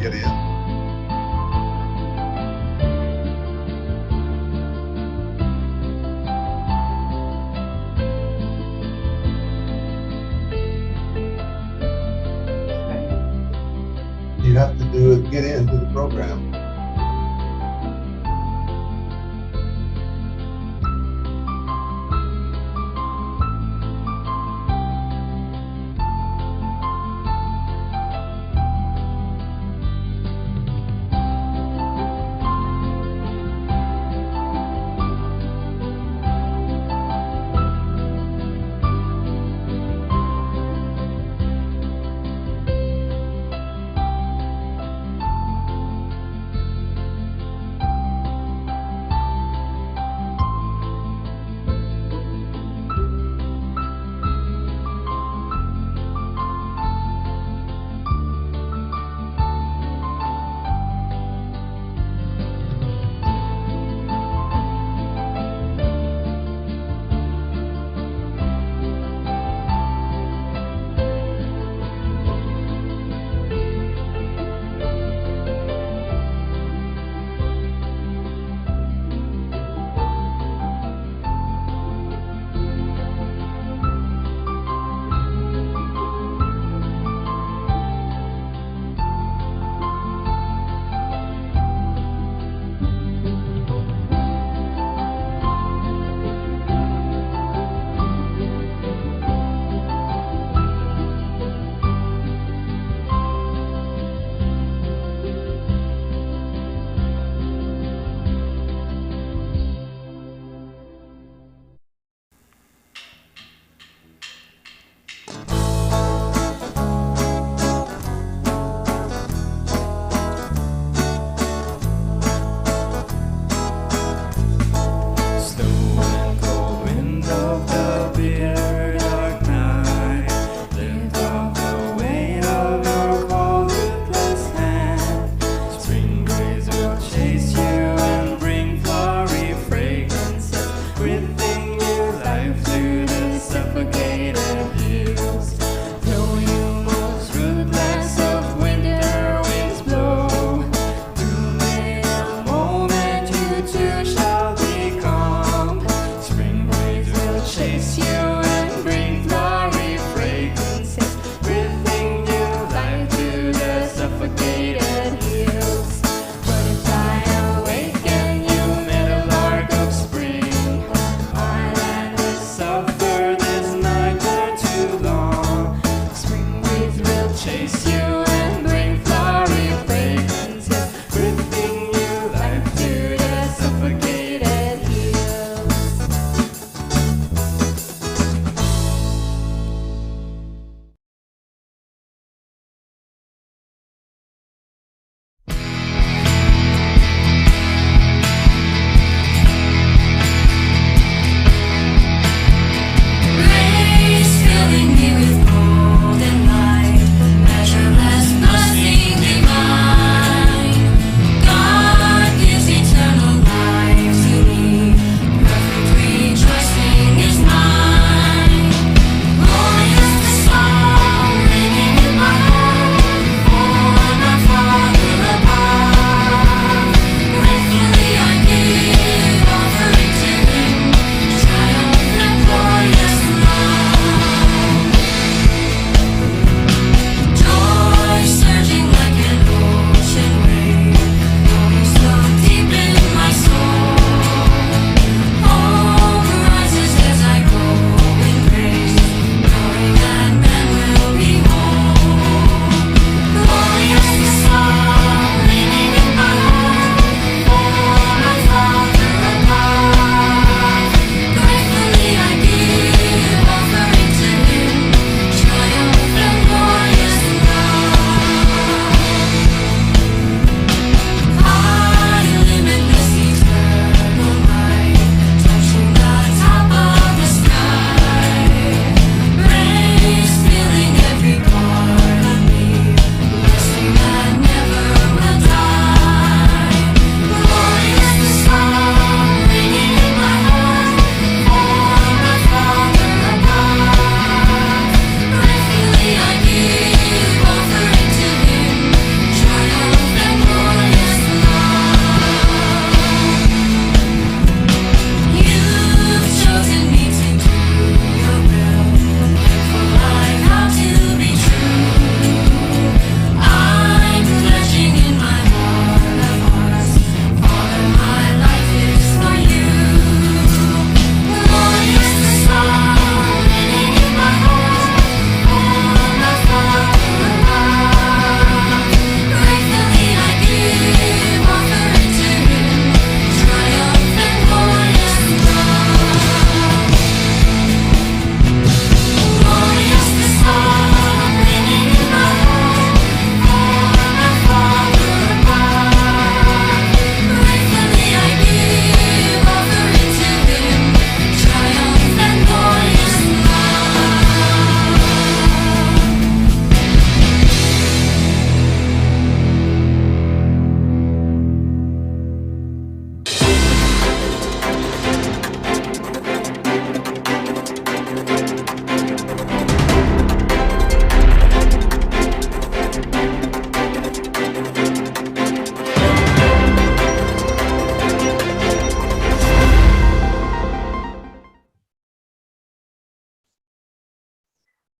get in. You have to do it, get into the program.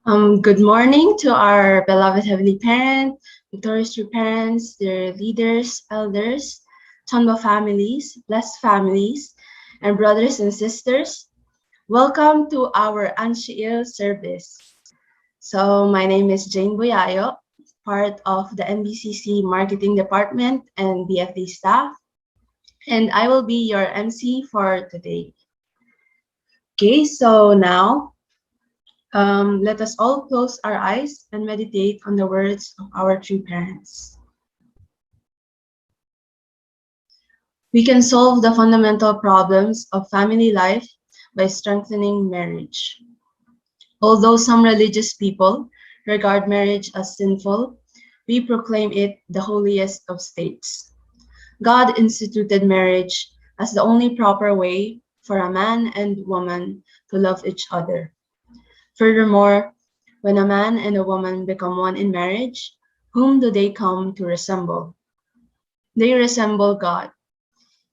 Good morning to our beloved Heavenly Parent, victorious true parents, dear leaders, elders, Tonba families, blessed families, and brothers and sisters. Welcome to our Ahn Shi service. So my name is Jane Buyayo, part of the NBCC Marketing Department and BFD staff, and I will be your MC for today. Okay, so now let us all close our eyes and meditate on the words of our true parents. We can solve the fundamental problems of family life by strengthening marriage. Although some religious people regard marriage as sinful, we proclaim it the holiest of states. God instituted marriage as the only proper way for a man and woman to love each other. Furthermore, when a man and a woman become one in marriage, whom do they come to resemble? They resemble God.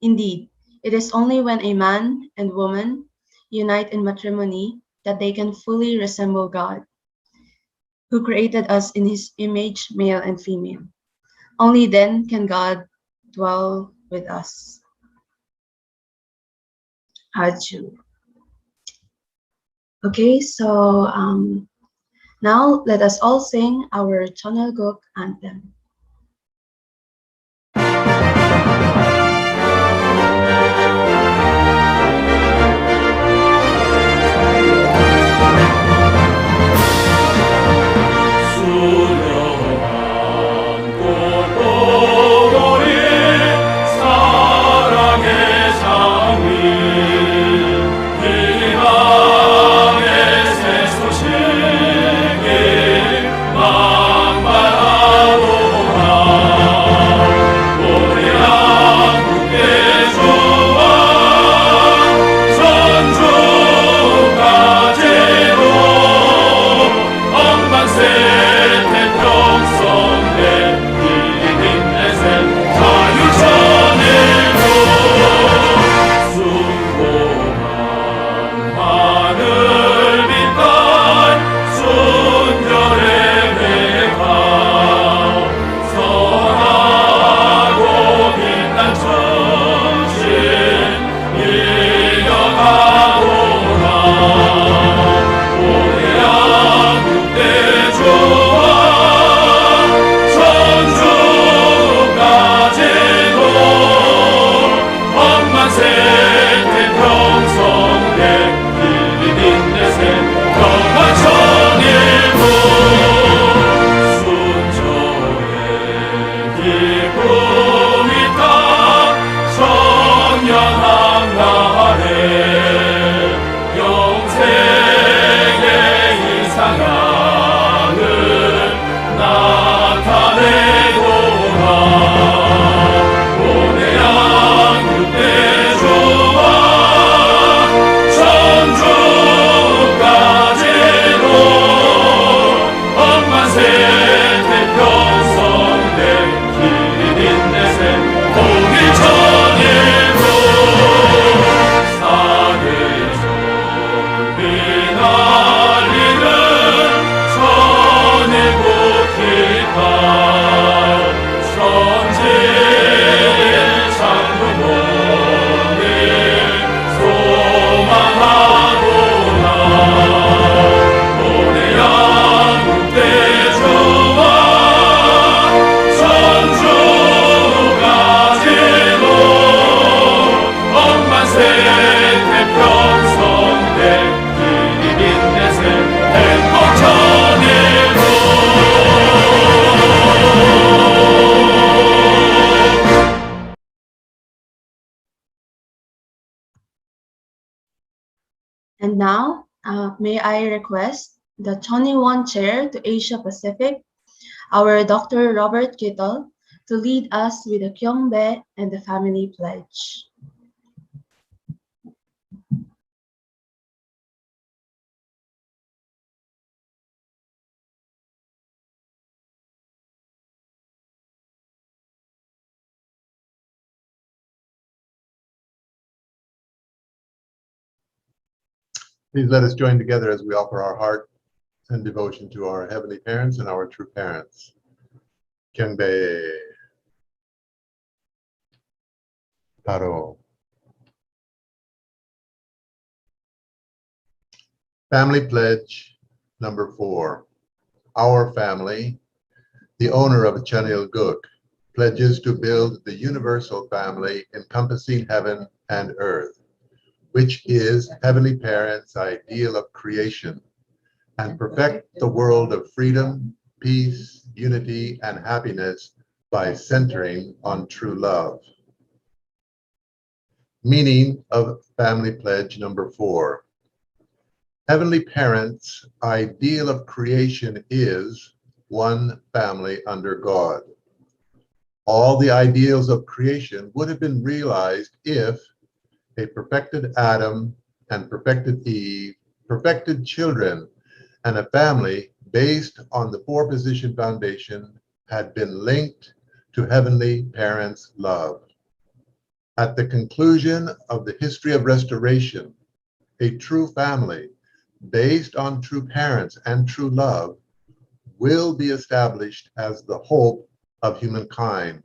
Indeed, it is only when a man and woman unite in matrimony that they can fully resemble God, who created us in his image, male and female. Only then can God dwell with us. Haju. Okay, so now let us all sing our Chonalguk anthem. And now, may I request the 21 chair to Asia Pacific, our Dr. Robert Kittle, to lead us with the Kyongbe and the family pledge. Please let us join together as we offer our heart and devotion to our heavenly parents and our true parents. Kenbei. Taro. Family pledge number 4. Our family, the owner of Chanil Guk, pledges to build the universal family encompassing heaven and earth, which is Heavenly Parents' ideal of creation, and perfect the world of freedom, peace, unity, and happiness by centering on true love. Meaning of Family Pledge number 4. Heavenly Parents' ideal of creation is one family under God. All the ideals of creation would have been realized if a perfected Adam and perfected Eve, perfected children, and a family based on the 4-position foundation had been linked to Heavenly Parents' love. At the conclusion of the history of restoration, a true family based on true parents and true love will be established as the hope of humankind,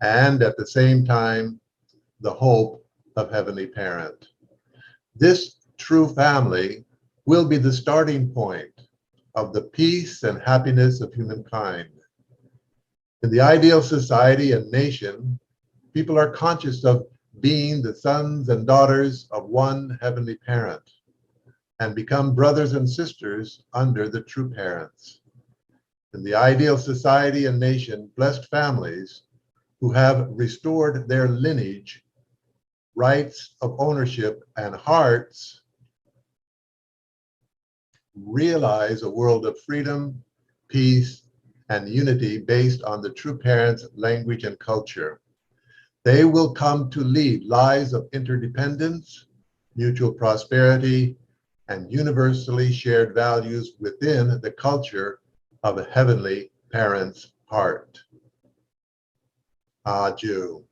and at the same time, the hope of Heavenly Parent. This true family will be the starting point of the peace and happiness of humankind. In the ideal society and nation, people are conscious of being the sons and daughters of one Heavenly Parent and become brothers and sisters under the true parents. In the ideal society and nation, blessed families who have restored their lineage, rights of ownership, and hearts realize a world of freedom, peace, and unity based on the true parents' language and culture. They will come to lead lives of interdependence, mutual prosperity, and universally shared values within the culture of a Heavenly Parent's heart. Aju.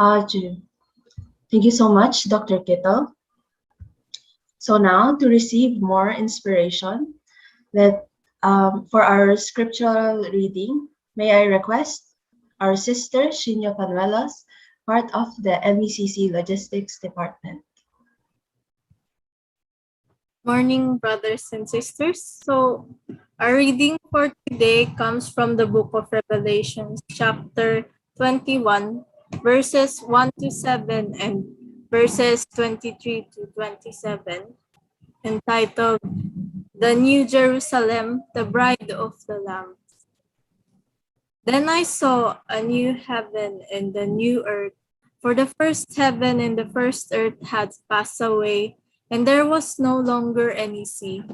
Aju. Thank you so much, Dr. Kittle. So now, to receive more inspiration, for our scriptural reading, may I request our sister, Shinyo Panuelos, part of the MECC Logistics Department. Morning, brothers and sisters. So, our reading for today comes from the book of Revelation, chapter 21, verses 1 to 7 and verses 23 to 27, entitled, The New Jerusalem, the Bride of the Lamb. Then I saw a new heaven and a new earth, for the first heaven and the first earth had passed away, and there was no longer any sea.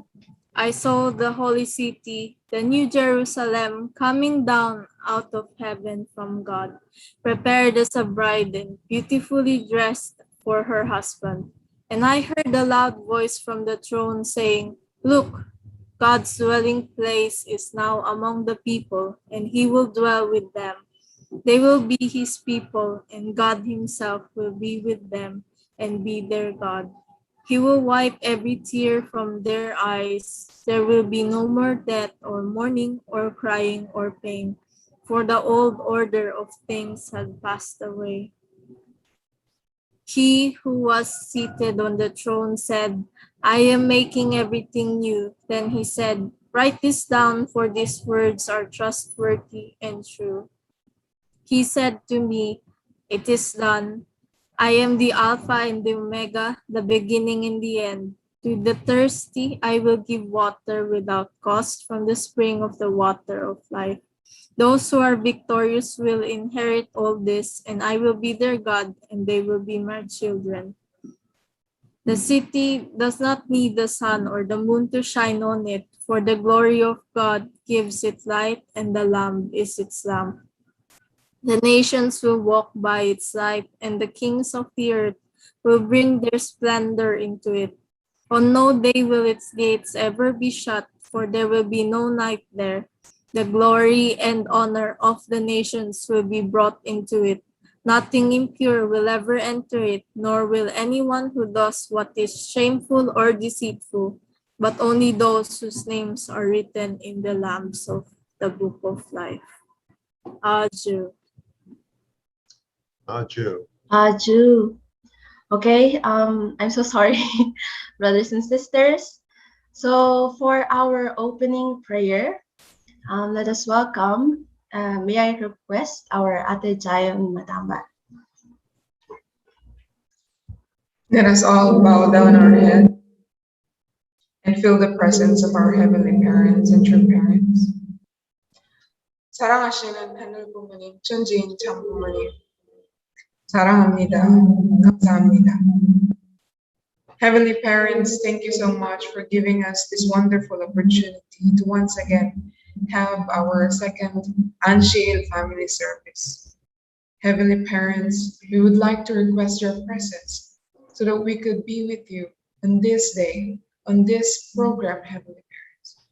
I saw the holy city, the New Jerusalem, coming down out of heaven from God, prepared as a bride and beautifully dressed for her husband. And I heard a loud voice from the throne saying, Look, God's dwelling place is now among the people, and he will dwell with them. They will be his people, and God himself will be with them and be their God. He will wipe every tear from their eyes. There will be no more death or mourning or crying or pain, for the old order of things had passed away. He who was seated on the throne said, I am making everything new. Then he said, Write this down, for these words are trustworthy and true. He said to me, It is done. I am the Alpha and the Omega, the beginning and the end. To the thirsty, I will give water without cost from the spring of the water of life. Those who are victorious will inherit all this, and I will be their God, and they will be my children. The city does not need the sun or the moon to shine on it, for the glory of God gives it light, and the Lamb is its lamp. The nations will walk by its light, and the kings of the earth will bring their splendor into it. On no day will its gates ever be shut, for there will be no night there. The glory and honor of the nations will be brought into it. Nothing impure will ever enter it, nor will anyone who does what is shameful or deceitful, but only those whose names are written in the Lambs of the Book of Life. Adieu. Adieu. Aju. Okay, I'm so sorry, brothers and sisters. So for our opening prayer, let us welcome, may I request our Ate Jayon Matamba. Let us all bow down our head and feel the presence of our heavenly parents and true parents. 사랑하시는 하늘 부모님, 천지인 참 부모님, 사랑합니다. 감사합니다. Heavenly parents, thank you so much for giving us this wonderful opportunity to once again have our second Ahn Shi family service. Heavenly parents, we would like to request your presence so that we could be with you on this day, on this program, Heavenly Parents.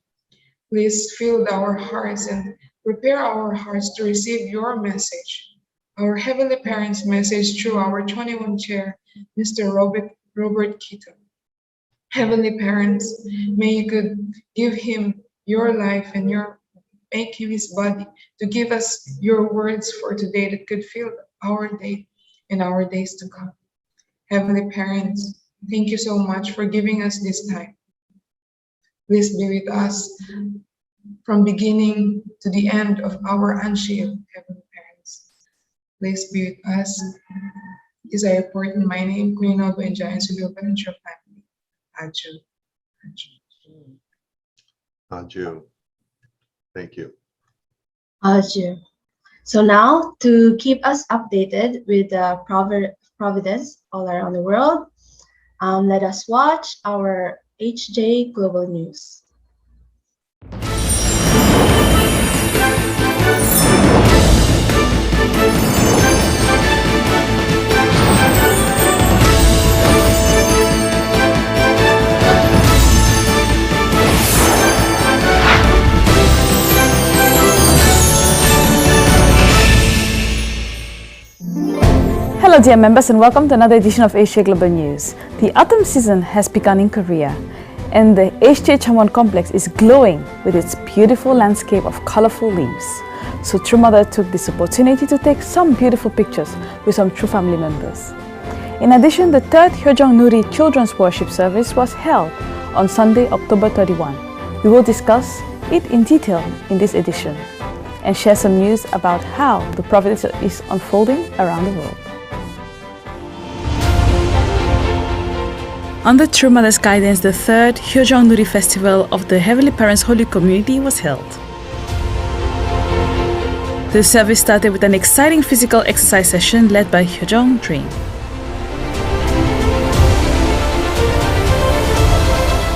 Please fill our hearts and prepare our hearts to receive your message, our Heavenly Parents' message through our 21 chair, Mr. Robert Keaton. Heavenly Parents, may you could give him your life and make him his body to give us your words for today that could fill our day and our days to come. Heavenly Parents, thank you so much for giving us this time. Please be with us from beginning to the end of our Ahn Shi, Heavenly Parents. Please be with us. This I report in my name, Queen of and Giants of your financial family. Adieu. Adieu. Thank you. Aju. So now, to keep us updated with the providence all around the world, let us watch our HJ Global News. Hello dear members and welcome to another edition of HJ Global News. The autumn season has begun in Korea and the HJ Changwon complex is glowing with its beautiful landscape of colorful leaves. So True Mother took this opportunity to take some beautiful pictures with some True family members. In addition, the third Hyojong Nuri Children's Worship Service was held on Sunday, October 31. We will discuss it in detail in this edition and share some news about how the providence is unfolding around the world. Under True Mother's guidance, the third Hyojong Nuri Festival of the Heavenly Parents Holy Community was held. The service started with an exciting physical exercise session led by Hyojong Dream.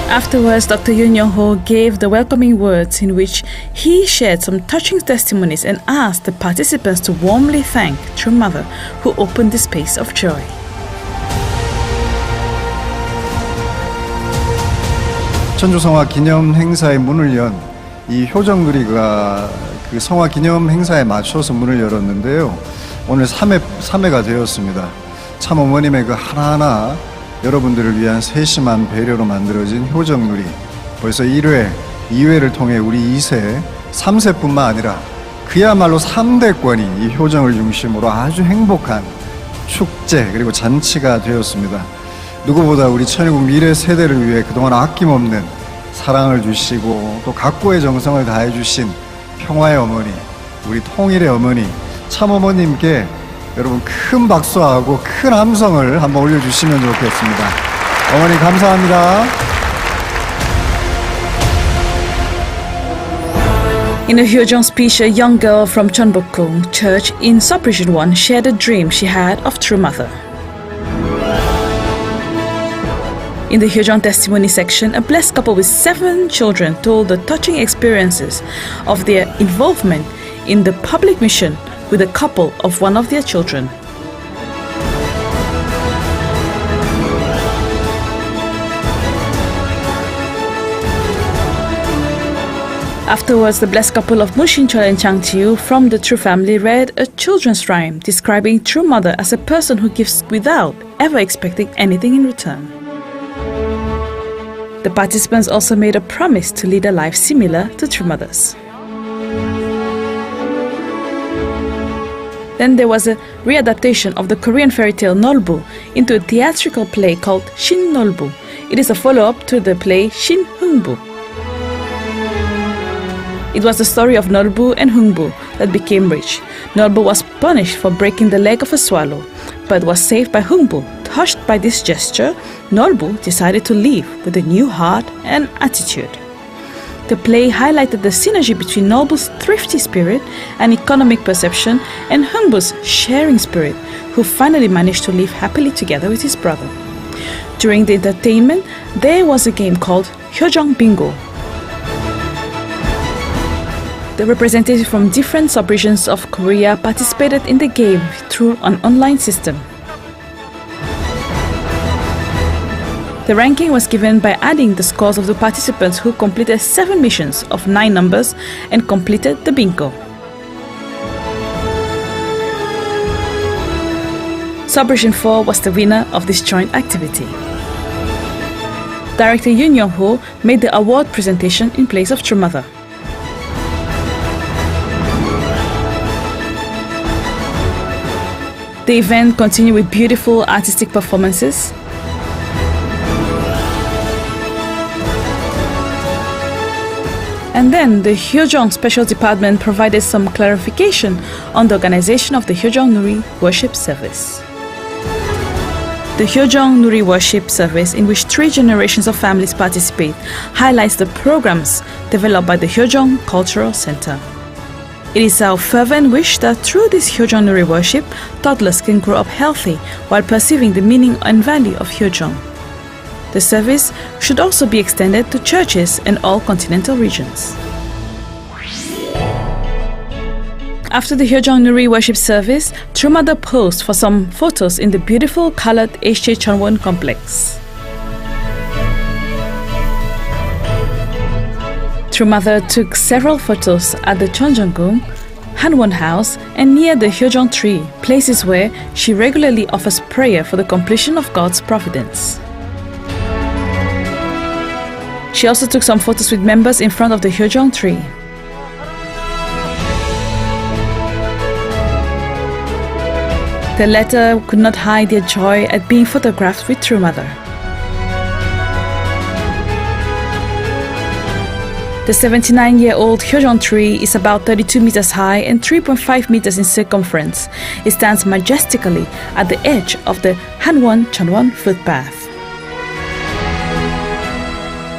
Afterwards, Dr. Yoon Young-ho gave the welcoming words in which he shared some touching testimonies and asked the participants to warmly thank True Mother who opened the space of joy. 천주 성화 기념 행사의 문을 연 이 효정누리가 그 성화 기념 행사에 맞춰서 문을 열었는데요. 오늘 3회가 되었습니다. 참 어머님의 그 하나하나 여러분들을 위한 세심한 배려로 만들어진 효정누리. 벌써 1회, 2회를 통해 우리 2세, 3세뿐만 아니라 그야말로 3대권이 이 효정을 중심으로 아주 행복한 축제 그리고 잔치가 되었습니다. 누구보다 우리 천일국 미래 세대를 위해 그동안 아낌없는 사랑을 주시고 또 각고의 정성을 다해 주신 평화의 어머니, 우리 통일의 어머니, 참 어머님께 여러분 큰 박수하고 큰 함성을 한번 올려주시면 좋겠습니다. 어머니 감사합니다. In a Hyojong speech, a young girl from Cheonbokgung Church in Sub-Region 1 shared a dream she had of True Mother. In the Hyojong testimony section, a blessed couple with 7 children told the touching experiences of their involvement in the public mission with a couple of one of their children. Afterwards, the blessed couple of Mu Shin-chul and Chang Chi-yu from the True Family read a children's rhyme describing True Mother as a person who gives without ever expecting anything in return. The participants also made a promise to lead a life similar to True Mothers. Then there was a readaptation of the Korean fairy tale Nolbu into a theatrical play called Shin Nolbu. It is a follow-up to the play Shin Hungbu. It was the story of Nolbu and Hungbu that became rich. Nolbu was punished for breaking the leg of a swallow, but was saved by Hungbu. Touched by this gesture, Nolbu decided to live with a new heart and attitude. The play highlighted the synergy between Nolbu's thrifty spirit and economic perception and Hungbu's sharing spirit, who finally managed to live happily together with his brother. During the entertainment, there was a game called Hyojong Bingo. The representatives from different sub-regions of Korea participated in the game through an online system. The ranking was given by adding the scores of the participants who completed 7 missions of 9 numbers and completed the bingo. Sub-region 4 was the winner of this joint activity. Director Yoon Young-ho made the award presentation in place of True Mother. The event continued with beautiful artistic performances. And then the Hyojong Special Department provided some clarification on the organization of the Hyojong Nuri Worship Service. The Hyojong Nuri Worship Service, in which 3 generations of families participate, highlights the programs developed by the Hyojong Cultural Center. It is our fervent wish that through this Hyojong Nuri worship, toddlers can grow up healthy while perceiving the meaning and value of Hyojong. The service should also be extended to churches in all continental regions. After the Hyojong Nuri worship service, True Mother posed for some photos in the beautiful colored HPHC-FFWPU complex. True Mother took several photos at the Cheonjeonggung, Hanwon House, and near the Hyojong tree, places where she regularly offers prayer for the completion of God's providence. She also took some photos with members in front of the Hyojong tree. The latter could not hide their joy at being photographed with True Mother. The 79-year-old Hyojong tree is about 32 meters high and 3.5 meters in circumference. It stands majestically at the edge of the Hanwon-Cheonwon footpath.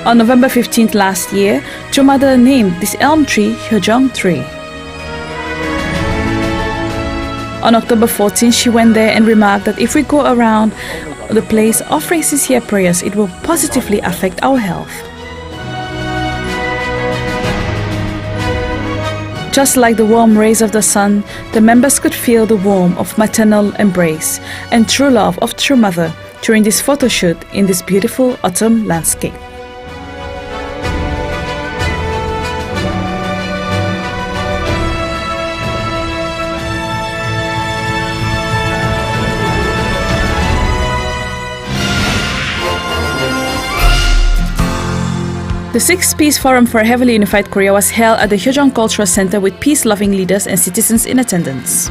On November 15th last year, True Mother named this elm tree Hyojong tree. On October 14th, she went there and remarked that if we go around the place offering sincere prayers, it will positively affect our health. Just like the warm rays of the sun, the members could feel the warmth of maternal embrace and true love of True Mother during this photo shoot in this beautiful autumn landscape. The 6th Peace Forum for a Heavily Unified Korea was held at the Hyojong Cultural Center with peace-loving leaders and citizens in attendance.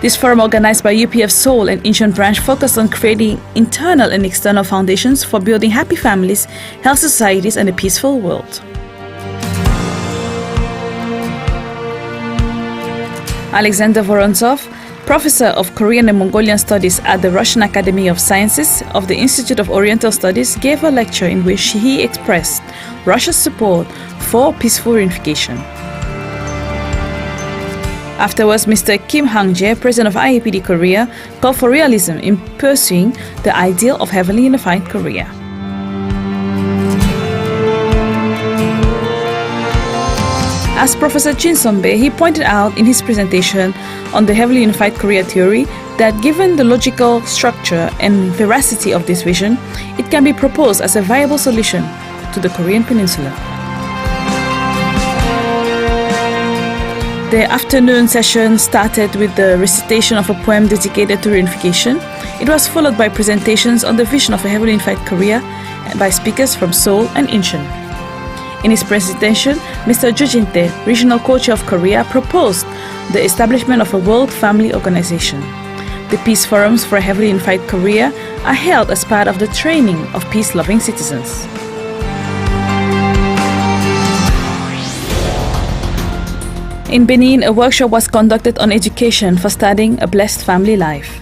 This forum, organized by UPF Seoul and Incheon branch, focused on creating internal and external foundations for building happy families, healthy societies, and a peaceful world. Alexander Vorontsov, Professor of Korean and Mongolian Studies at the Russian Academy of Sciences of the Institute of Oriental Studies, gave a lecture in which he expressed Russia's support for peaceful reunification. Afterwards, Mr. Kim Hang-jae, President of IAPD Korea, called for realism in pursuing the ideal of heavily unified Korea. As Professor Chin Son-bae, he pointed out in his presentation on the heavily unified Korea theory that given the logical structure and veracity of this vision, it can be proposed as a viable solution to the Korean Peninsula. The afternoon session started with the recitation of a poem dedicated to reunification. It was followed by presentations on the vision of a heavily unified Korea by speakers from Seoul and Incheon. In his presentation, Mr. Ju Jin-tae, regional co-chair of Korea, proposed the establishment of a World Family Organization. The Peace Forums for a Heavily Unified Korea are held as part of the training of peace-loving citizens. In Benin, a workshop was conducted on education for studying a blessed family life.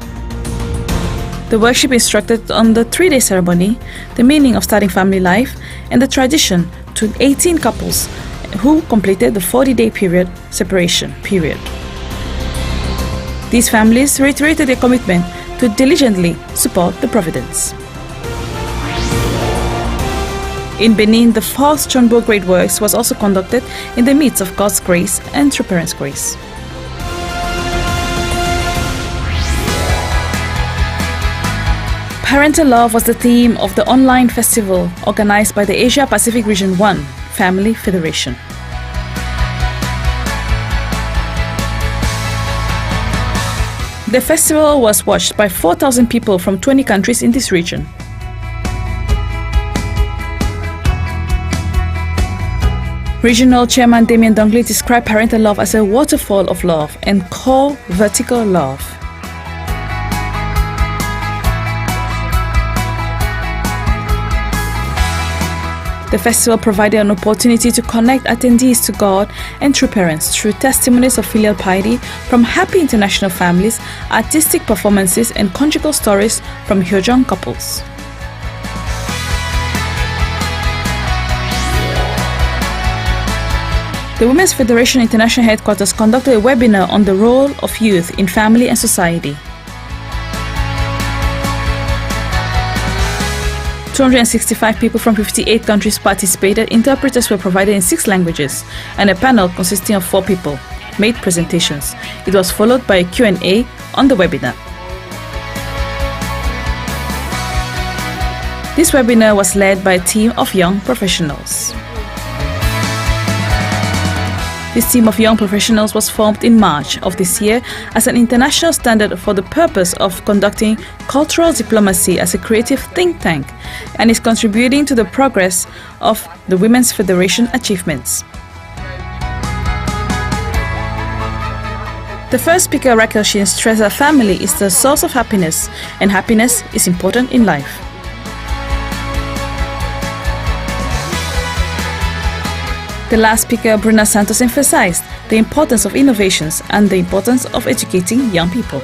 The workshop instructed on the 3-day ceremony, the meaning of starting family life, and the tradition to 18 couples who completed the 40-day separation period. These families reiterated their commitment to diligently support the Providence. In Benin, the 4th Chonbo Great Works was also conducted in the midst of God's grace and True Parents' grace. Parental Love was the theme of the online festival organized by the Asia Pacific Region 1 Family Federation. The festival was watched by 4,000 people from 20 countries in this region. Regional Chairman Damien Dongley described parental love as a waterfall of love and core vertical love. The festival provided an opportunity to connect attendees to God and true parents through testimonies of filial piety from happy international families, artistic performances, and conjugal stories from Hyojong couples. The Women's Federation International Headquarters conducted a webinar on the role of youth in family and society. 265 people from 58 countries participated. Interpreters were provided in 6 languages, and a panel consisting of 4 people made presentations. It was followed by a Q&A on the webinar. This webinar was led by a team of young professionals. This team of young professionals was formed in March of this year as an international standard for the purpose of conducting cultural diplomacy as a creative think tank and is contributing to the progress of the Women's Federation achievements. The first speaker, Raquel Shin, stressed that family is the source of happiness and happiness is important in life. The last speaker, Bruna Santos, emphasized the importance of innovations and the importance of educating young people.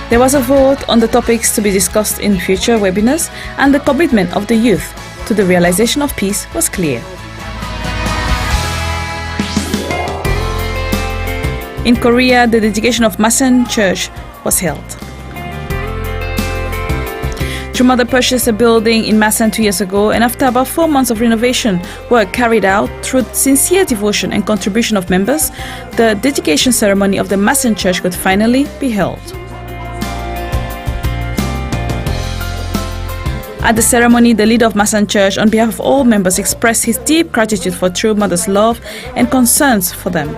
There was a vote on the topics to be discussed in future webinars, and the commitment of the youth to the realization of peace was clear. In Korea, the dedication of Masan Church was held. True Mother purchased a building in Masan 2 years ago, and after about 4 months of renovation work carried out through sincere devotion and contribution of members, the dedication ceremony of the Masan Church could finally be held. At the ceremony, the leader of Masan Church, on behalf of all members, expressed his deep gratitude for True Mother's love and concerns for them.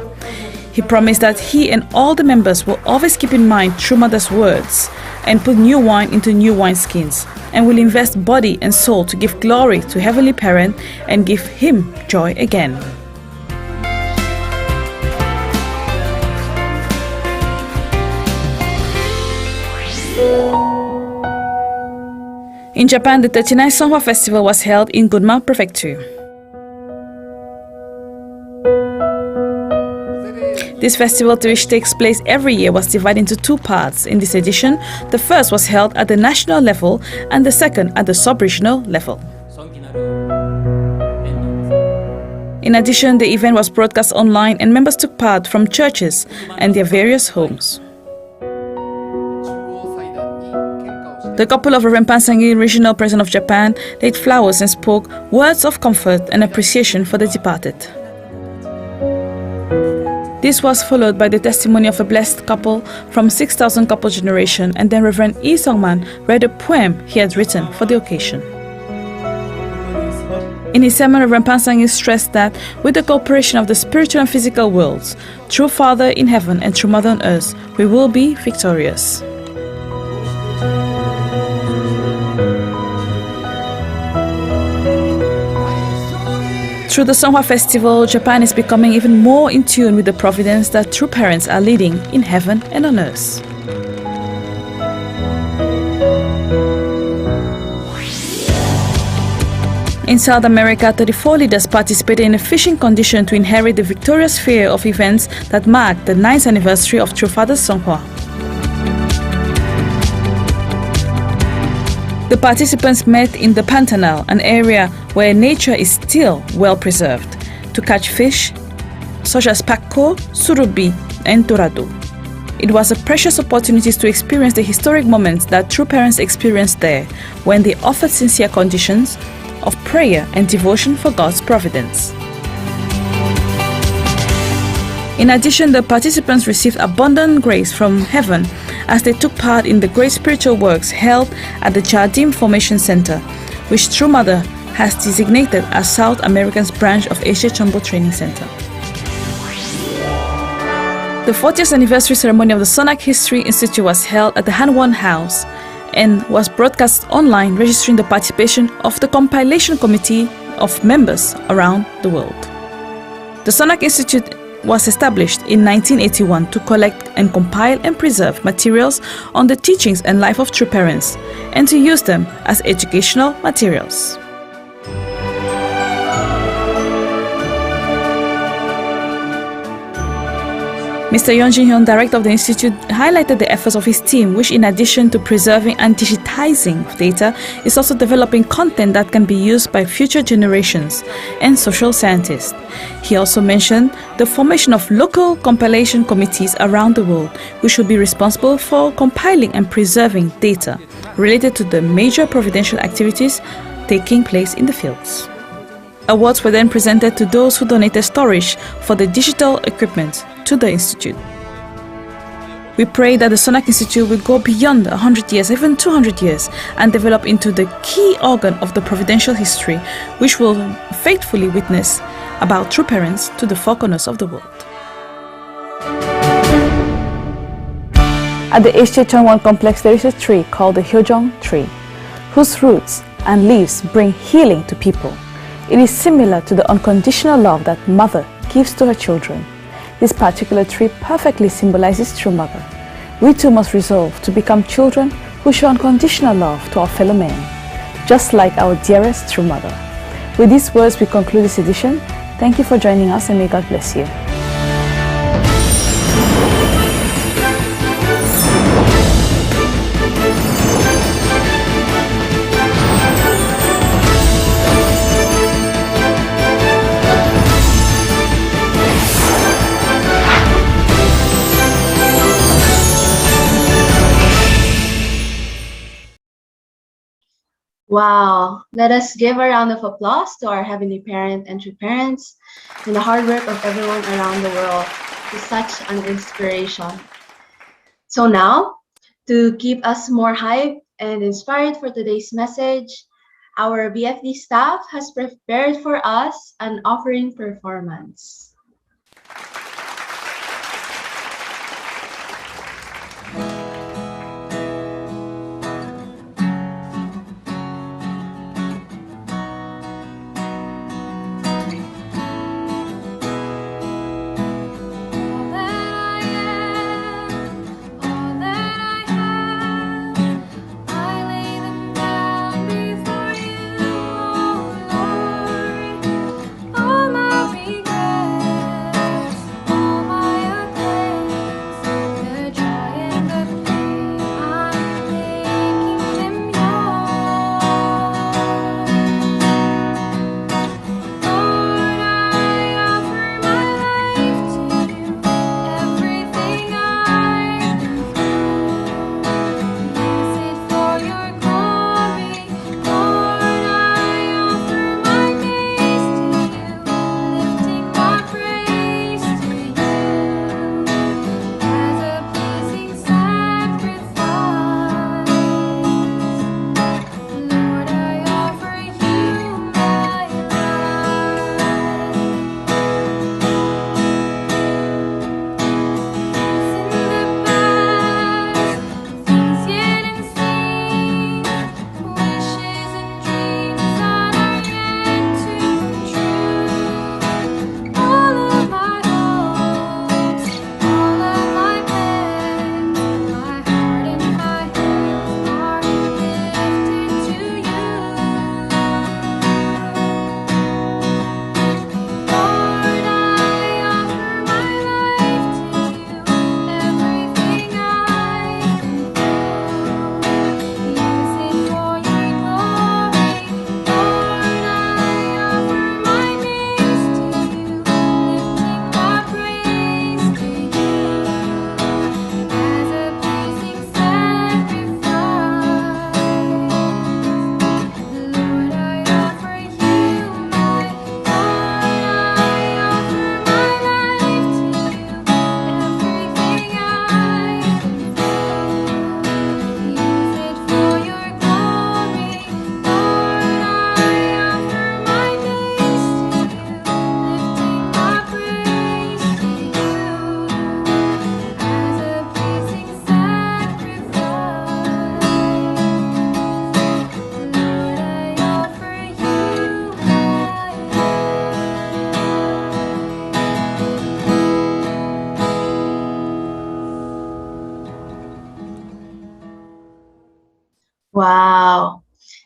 He promised that he and all the members will always keep in mind True Mother's words and put new wine into new wineskins, and will invest body and soul to give glory to Heavenly Parent and give Him joy again. In Japan, the 39th Songhwa Festival was held in Gunma Prefecture. This festival, which takes place every year, was divided into 2 parts. In this edition, the first was held at the national level and the second at the sub-regional level. In addition, the event was broadcast online and members took part from churches and their various homes. The couple of Reverend Pansangi, regional president of Japan, laid flowers and spoke words of comfort and appreciation for the departed. This was followed by the testimony of a blessed couple from 6,000 couple generation, and then Reverend Lee Sung-man read a poem he had written for the occasion. In his sermon, Reverend Pan Sang-il stressed that with the cooperation of the spiritual and physical worlds, through Father in heaven and through Mother on earth, we will be victorious. Through the Seonghwa Festival, Japan is becoming even more in tune with the providence that true parents are leading in heaven and on earth. In South America, 34 leaders participated in a fishing competition to inherit the victorious fair of events that marked the 9th anniversary of True Father Seonghwa. The participants met in the Pantanal, an area where nature is still well preserved, to catch fish such as pakko, surubi, and dorado. It was a precious opportunity to experience the historic moments that true parents experienced there when they offered sincere conditions of prayer and devotion for God's providence. In addition, the participants received abundant grace from heaven as they took part in the great spiritual works held at the Jardim Formation Center, which True Mother has designated as South America's branch of Asia Chombo Training Center. The 40th anniversary ceremony of the Sonak History Institute was held at the Hanwon House and was broadcast online, registering the participation of the compilation committee of members around the world. The Sonak Institute was established in 1981 to collect and compile and preserve materials on the teachings and life of true parents, and to use them as educational materials. Mr. Yeon Jin-hyun, director of the institute, highlighted the efforts of his team, which in addition to preserving and digitizing data, is also developing content that can be used by future generations and social scientists. He also mentioned the formation of local compilation committees around the world, which will be responsible for compiling and preserving data related to the major providential activities taking place in the fields. Awards were then presented to those who donated storage for the digital equipment to the Institute. We pray that the Sonak Institute will go beyond 100 years, even 200 years, and develop into the key organ of the providential history, which will faithfully witness about true parents to the four corners of the world. At the HJ Changwon complex, there is a tree called the Hyojong tree, whose roots and leaves bring healing to people. It is similar to the unconditional love that mother gives to her children. This particular tree perfectly symbolizes True Mother. We too must resolve to become children who show unconditional love to our fellow men, just like our dearest True Mother. With these words, we conclude this edition. Thank you for joining us, and may God bless you. Wow, let us give a round of applause to our Heavenly Parent and True Parents and the hard work of everyone around the world. It's such an inspiration. So now, to keep us more hyped and inspired for today's message, our BFD staff has prepared for us an offering performance. All my regrets.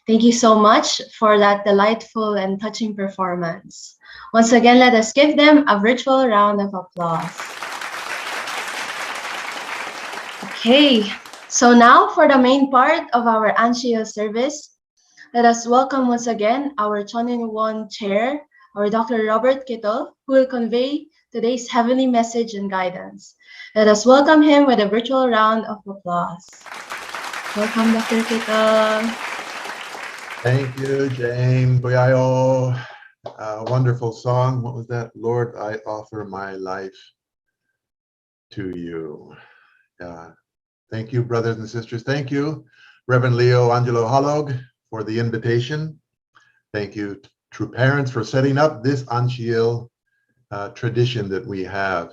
Thank you so much for that delightful and touching performance. Once again, let us give them a virtual round of applause. Okay, so now for the main part of our Ahn Shi service, let us welcome once again our Chonin-Won Chair, our Dr. Robert Kittle, who will convey today's heavenly message and guidance. Let us welcome him with a virtual round of applause. Welcome, Dr. Kittle. Thank you, Jane Boyayo. Wonderful song. What was that? Lord, I offer my life to you. Thank you, brothers and sisters. Thank you, Reverend Leo Angelo Halog, for the invitation. Thank you, true parents, for setting up this Ahn Shi tradition that we have.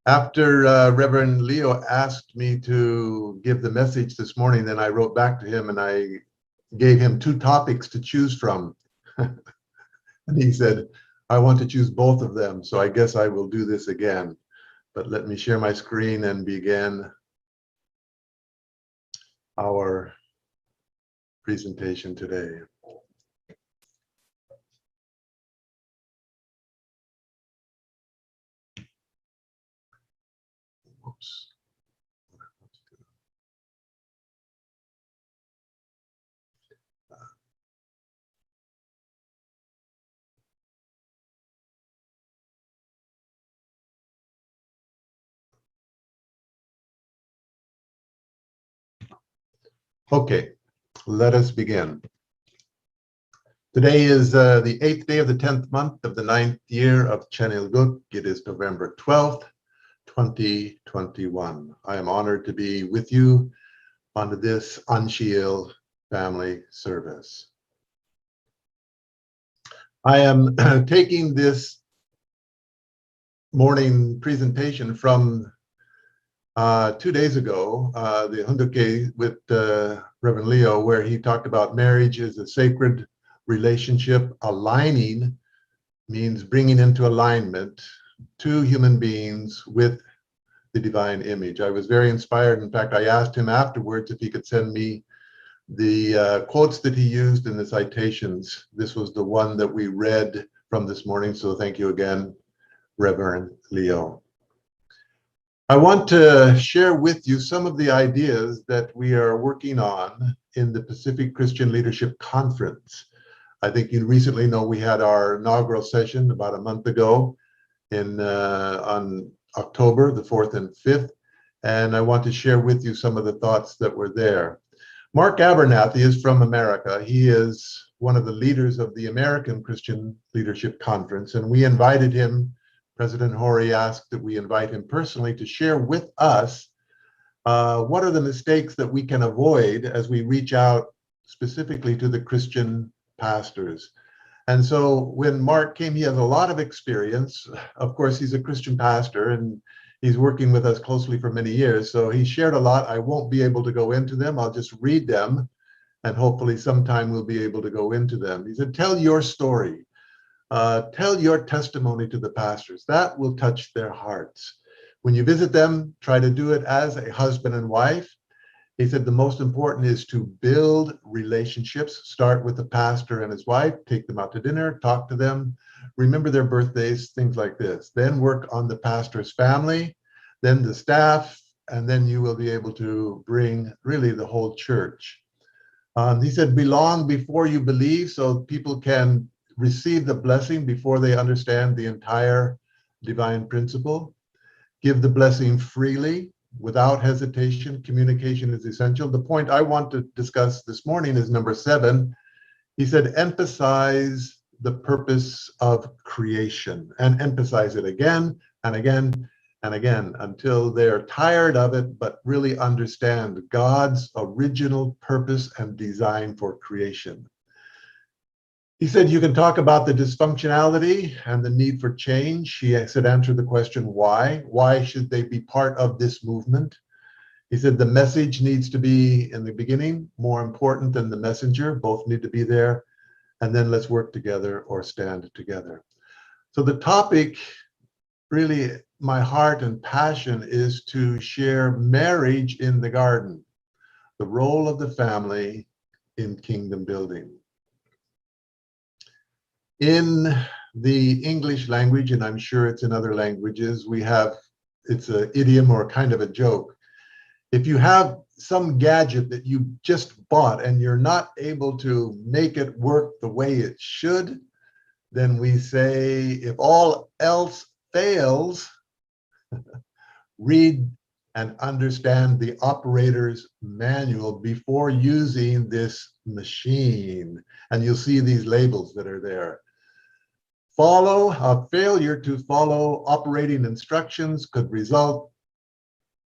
After Reverend Leo asked me to give the message this morning, then I wrote back to him and I gave him 2 topics to choose from. And he said, I want to choose both of them, so I guess I will do this again. But let me share my screen and begin our presentation today. Whoops. Okay, let us begin. Today is the 8th day of the 10th month of the 9th year of Chenilguk. It is November 12th, 2021. I am honored to be with you on this Ahn Shi family service. I am taking this morning presentation from 2 days ago, the Hunduke with Reverend Leo, where he talked about marriage is a sacred relationship. Aligning means bringing into alignment 2 human beings with the divine image. I was very inspired. In fact, I asked him afterwards if he could send me the quotes that he used in the citations. This was the one that we read from this morning, so thank you again, Reverend Leo. I want to share with you some of the ideas that we are working on in the Pacific Christian Leadership Conference. I think you recently know we had our inaugural session about a month ago on October the 4th and 5th, and I want to share with you some of the thoughts that were there. Mark Abernathy is from America. He is one of the leaders of the American Christian Leadership Conference, and we invited him. President Hori asked that we invite him personally to share with us what are the mistakes that we can avoid as we reach out specifically to the Christian pastors. And so when Mark came, he has a lot of experience. Of course, he's a Christian pastor and he's working with us closely for many years. So he shared a lot. I won't be able to go into them. I'll just read them and hopefully sometime we'll be able to go into them. He said, tell your story. Tell your testimony to the pastors. That will touch their hearts. When you visit them, try to do it as a husband and wife. He said the most important is to build relationships. Start with the pastor and his wife, take them out to dinner, talk to them, remember their birthdays, things like this. Then work on the pastor's family, then the staff, and then you will be able to bring really the whole church. He said belong before you believe, so people can receive the blessing before they understand the entire divine principle. Give the blessing freely, without hesitation. Communication is essential. The point I want to discuss this morning is number 7. He said, emphasize the purpose of creation, and emphasize it again and again and again until they're tired of it, but really understand God's original purpose and design for creation. He said you can talk about the dysfunctionality and the need for change. He said answer the question why. Why should they be part of this movement? He said the message needs to be in the beginning more important than the messenger. Both need to be there. And then let's work together or stand together. So the topic, really my heart and passion, is to share marriage in the garden, the role of the family in kingdom building. In the English language, and I'm sure it's in other languages, we have, it's an idiom or kind of a joke. If you have some gadget that you just bought and you're not able to make it work the way it should, then we say, if all else fails, read and understand the operator's manual before using this machine. And you'll see these labels that are there. A failure to follow operating instructions could result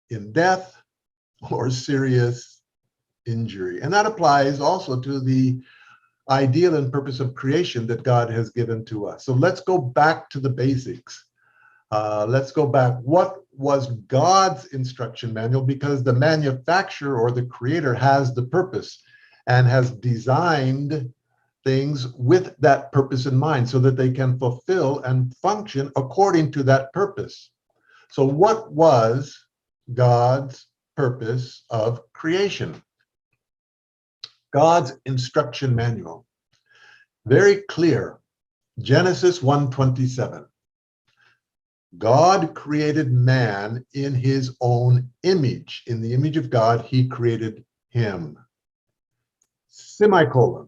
in death or serious injury. And that applies also to the ideal and purpose of creation that God has given to us. So let's go back to the basics. Let's go back. What was God's instruction manual? Because the manufacturer or the creator has the purpose and has designed things with that purpose in mind so that they can fulfill and function according to that purpose. So what was God's purpose of creation? God's instruction manual. Very clear. Genesis 1:27. God created man in his own image. In the image of God, he created him. Semicolon.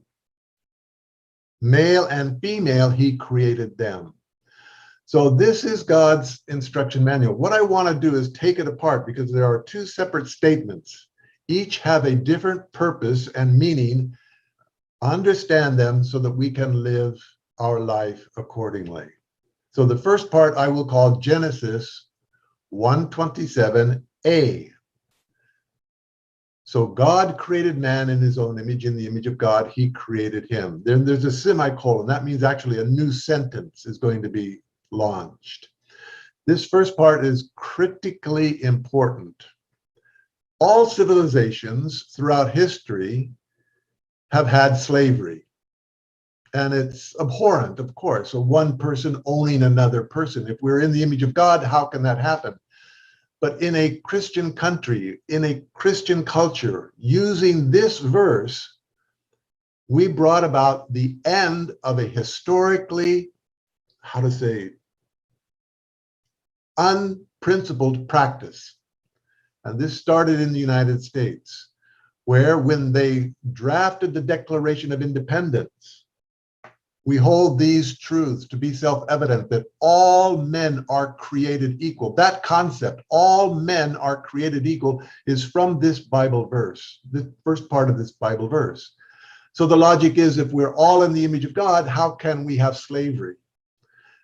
Male and female, he created them. So this is God's instruction manual. What I want to do is take it apart because there are two separate statements. Each have a different purpose and meaning. Understand them so that we can live our life accordingly. So the first part I will call Genesis 1:27a. So God created man in his own image. In the image of God, he created him. Then there's a semicolon. That means actually a new sentence is going to be launched. This first part is critically important. All civilizations throughout history have had slavery. And it's abhorrent, of course, so one person owning another person. If we're in the image of God, how can that happen? But in a Christian country, in a Christian culture, using this verse, we brought about the end of a historically, unprincipled practice. And this started in the United States, where when they drafted the Declaration of Independence, we hold these truths to be self-evident that all men are created equal. That concept, all men are created equal, is from this Bible verse, the first part of this Bible verse. So the logic is, if we're all in the image of God, how can we have slavery?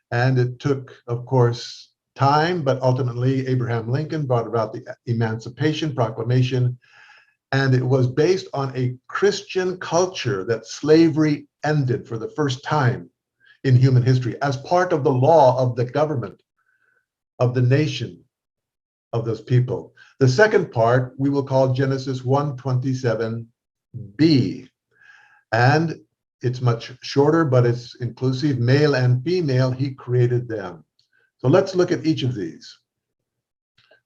And it took, of course, time, but ultimately Abraham Lincoln brought about the Emancipation Proclamation. And it was based on a Christian culture that slavery ended for the first time in human history as part of the law of the government, of the nation, of those people. The second part we will call Genesis 1:27b. And it's much shorter, but it's inclusive. Male and female, he created them. So let's look at each of these.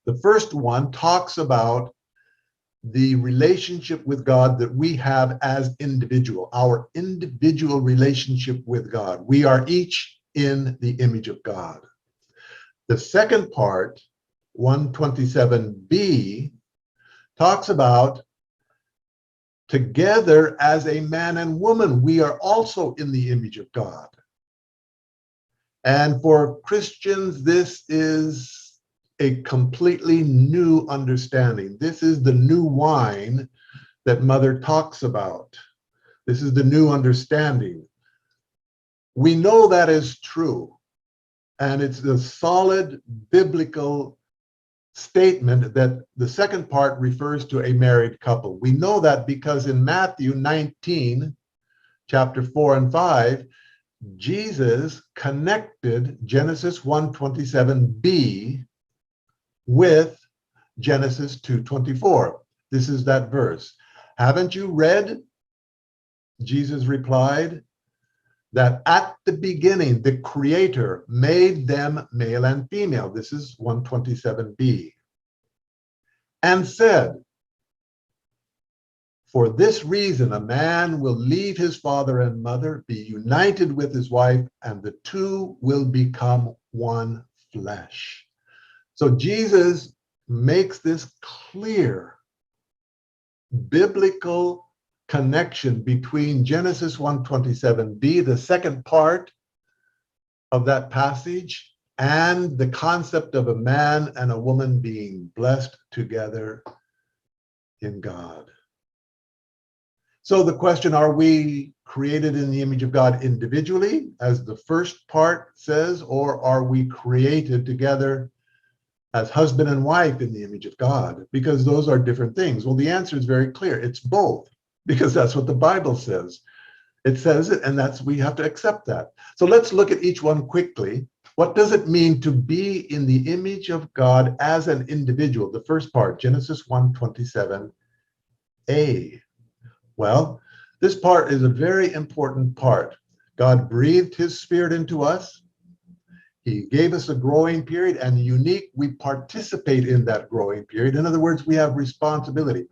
The first one talks about the relationship with God that we have as individual, our individual relationship with God. We are each in the image of God. The second part, 1:27b, talks about together as a man and woman, we are also in the image of God. And for Christians, this is a completely new understanding. This is the new wine that Mother talks about. This is the new understanding. We know that is true. And it's a solid biblical statement that the second part refers to a married couple. We know that because in Matthew 19, chapter 4 and 5, Jesus connected Genesis 1:27b with Genesis 2:24. This is that verse. Haven't you read, Jesus replied, that at the beginning the Creator made them male and female. This is 1:27b. And said, For this reason, a man will leave his father and mother, be united with his wife, and the two will become one flesh. So Jesus makes this clear biblical connection between Genesis 1:27b, the second part of that passage, and the concept of a man and a woman being blessed together in God. So the question, are we created in the image of God individually, as the first part says, or are we created together as husband and wife in the image of God? Because those are different things. Well, the answer is very clear. It's both, because that's what the Bible says. It says it, and we have to accept that. So let's look at each one quickly. What does it mean to be in the image of God as an individual? The first part, Genesis 1:27a. Well, this part is a very important part. God breathed his spirit into us. He gave us a growing period, and we participate in that growing period. In other words, we have responsibility.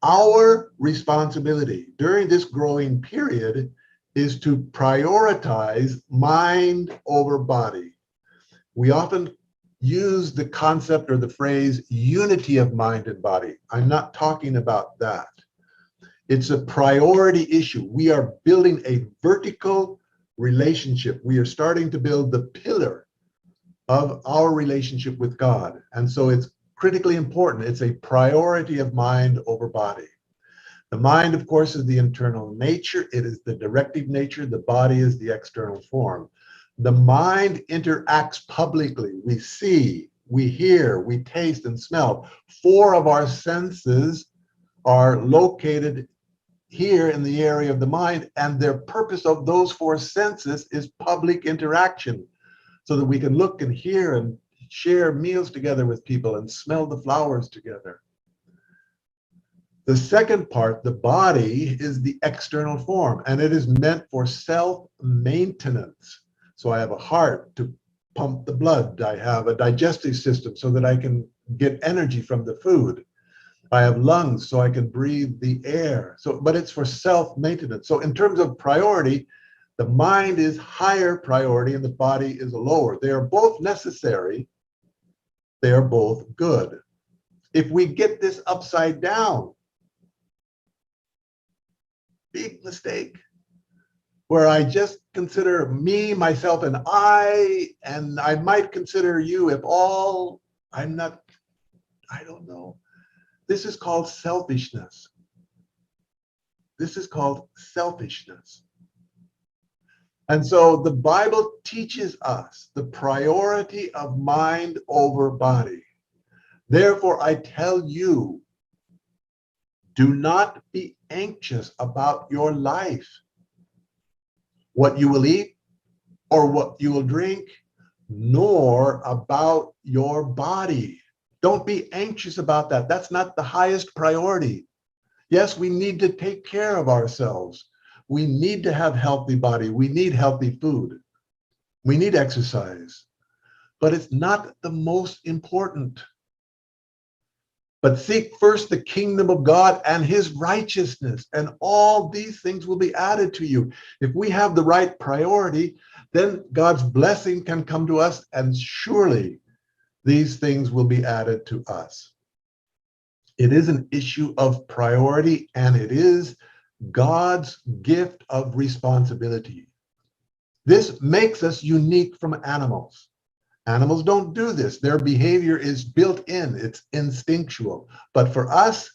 Our responsibility during this growing period is to prioritize mind over body. We often use the concept or the phrase unity of mind and body. I'm not talking about that. It's a priority issue. We are building a vertical relationship. We are starting to build the pillar of our relationship with God. And so it's critically important. It's a priority of mind over body. The mind, of course, is the internal nature. It is the directive nature. The body is the external form. The mind interacts publicly. We see, we hear, we taste and smell. 4 of our senses are located here in the area of the mind, and the purpose of those 4 senses is public interaction, so that we can look and hear and share meals together with people and smell the flowers together. The second part, the body, is the external form, and it is meant for self-maintenance. So I have a heart to pump the blood. I have a digestive system so that I can get energy from the food. I have lungs so I can breathe the air. But it's for self-maintenance. So in terms of priority, the mind is higher priority and the body is lower. They are both necessary. They are both good. If we get this upside down, big mistake, where I just consider me, myself, and I might consider you if all, I don't know. This is called selfishness. This is called selfishness. And so the Bible teaches us the priority of mind over body. Therefore, I tell you, do not be anxious about your life, what you will eat or what you will drink, nor about your body. Don't be anxious about that. That's not the highest priority. Yes, we need to take care of ourselves. We need to have healthy body. We need healthy food. We need exercise. But it's not the most important. But seek first the kingdom of God and his righteousness, and all these things will be added to you. If we have the right priority, then God's blessing can come to us, and surely these things will be added to us. It is an issue of priority, and it is God's gift of responsibility. This makes us unique from animals. Animals don't do this. Their behavior is built in, it's instinctual. But for us,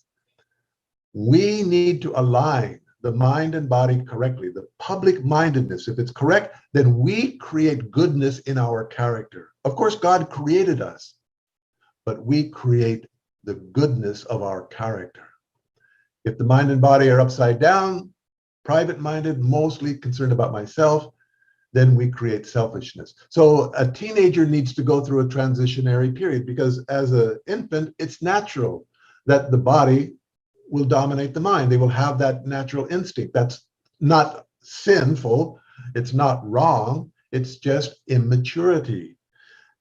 we need to align the mind and body correctly, the public mindedness. If it's correct, then we create goodness in our character. Of course, God created us, but we create the goodness of our character. If the mind and body are upside down, private-minded, mostly concerned about myself, then we create selfishness. So a teenager needs to go through a transitionary period, because as an infant, it's natural that the body will dominate the mind. They will have that natural instinct. That's not sinful. It's not wrong. It's just immaturity.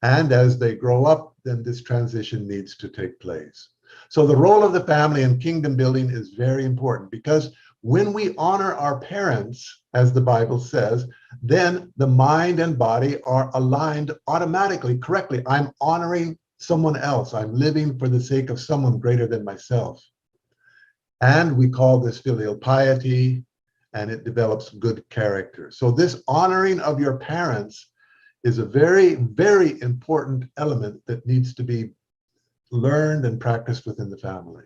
And as they grow up, then this transition needs to take place. So the role of the family in kingdom building is very important, because when we honor our parents, as the Bible says, then the mind and body are aligned automatically, correctly. I'm honoring someone else. I'm living for the sake of someone greater than myself. And we call this filial piety, and it develops good character. So this honoring of your parents is a very, very important element that needs to be learned and practiced within the family.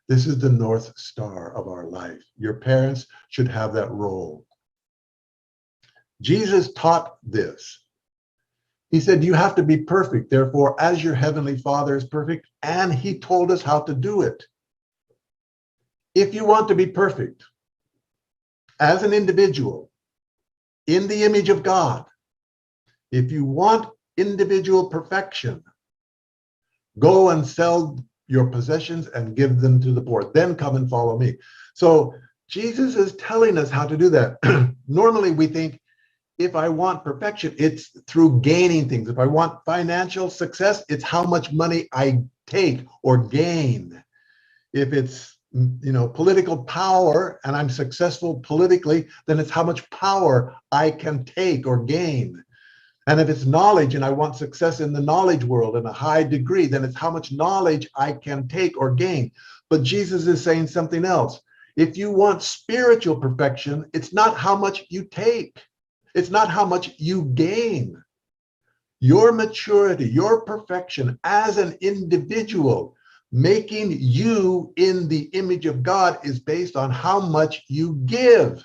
This is the North Star of our life. Your parents should have that role. Jesus taught this. He said, you have to be perfect, therefore, as your heavenly Father is perfect, and he told us how to do it. If you want to be perfect as an individual in the image of God, if you want individual perfection, go and sell your possessions and give them to the poor. Then come and follow me. So Jesus is telling us how to do that. Normally we think, if I want perfection, it's through gaining things. If I want financial success, it's how much money I take or gain. If it's, political power and I'm successful politically, then it's how much power I can take or gain. And if it's knowledge and I want success in the knowledge world in a high degree, then it's how much knowledge I can take or gain. But Jesus is saying something else. If you want spiritual perfection, it's not how much you take. It's not how much you gain. Your maturity, your perfection as an individual, making you in the image of God, is based on how much you give,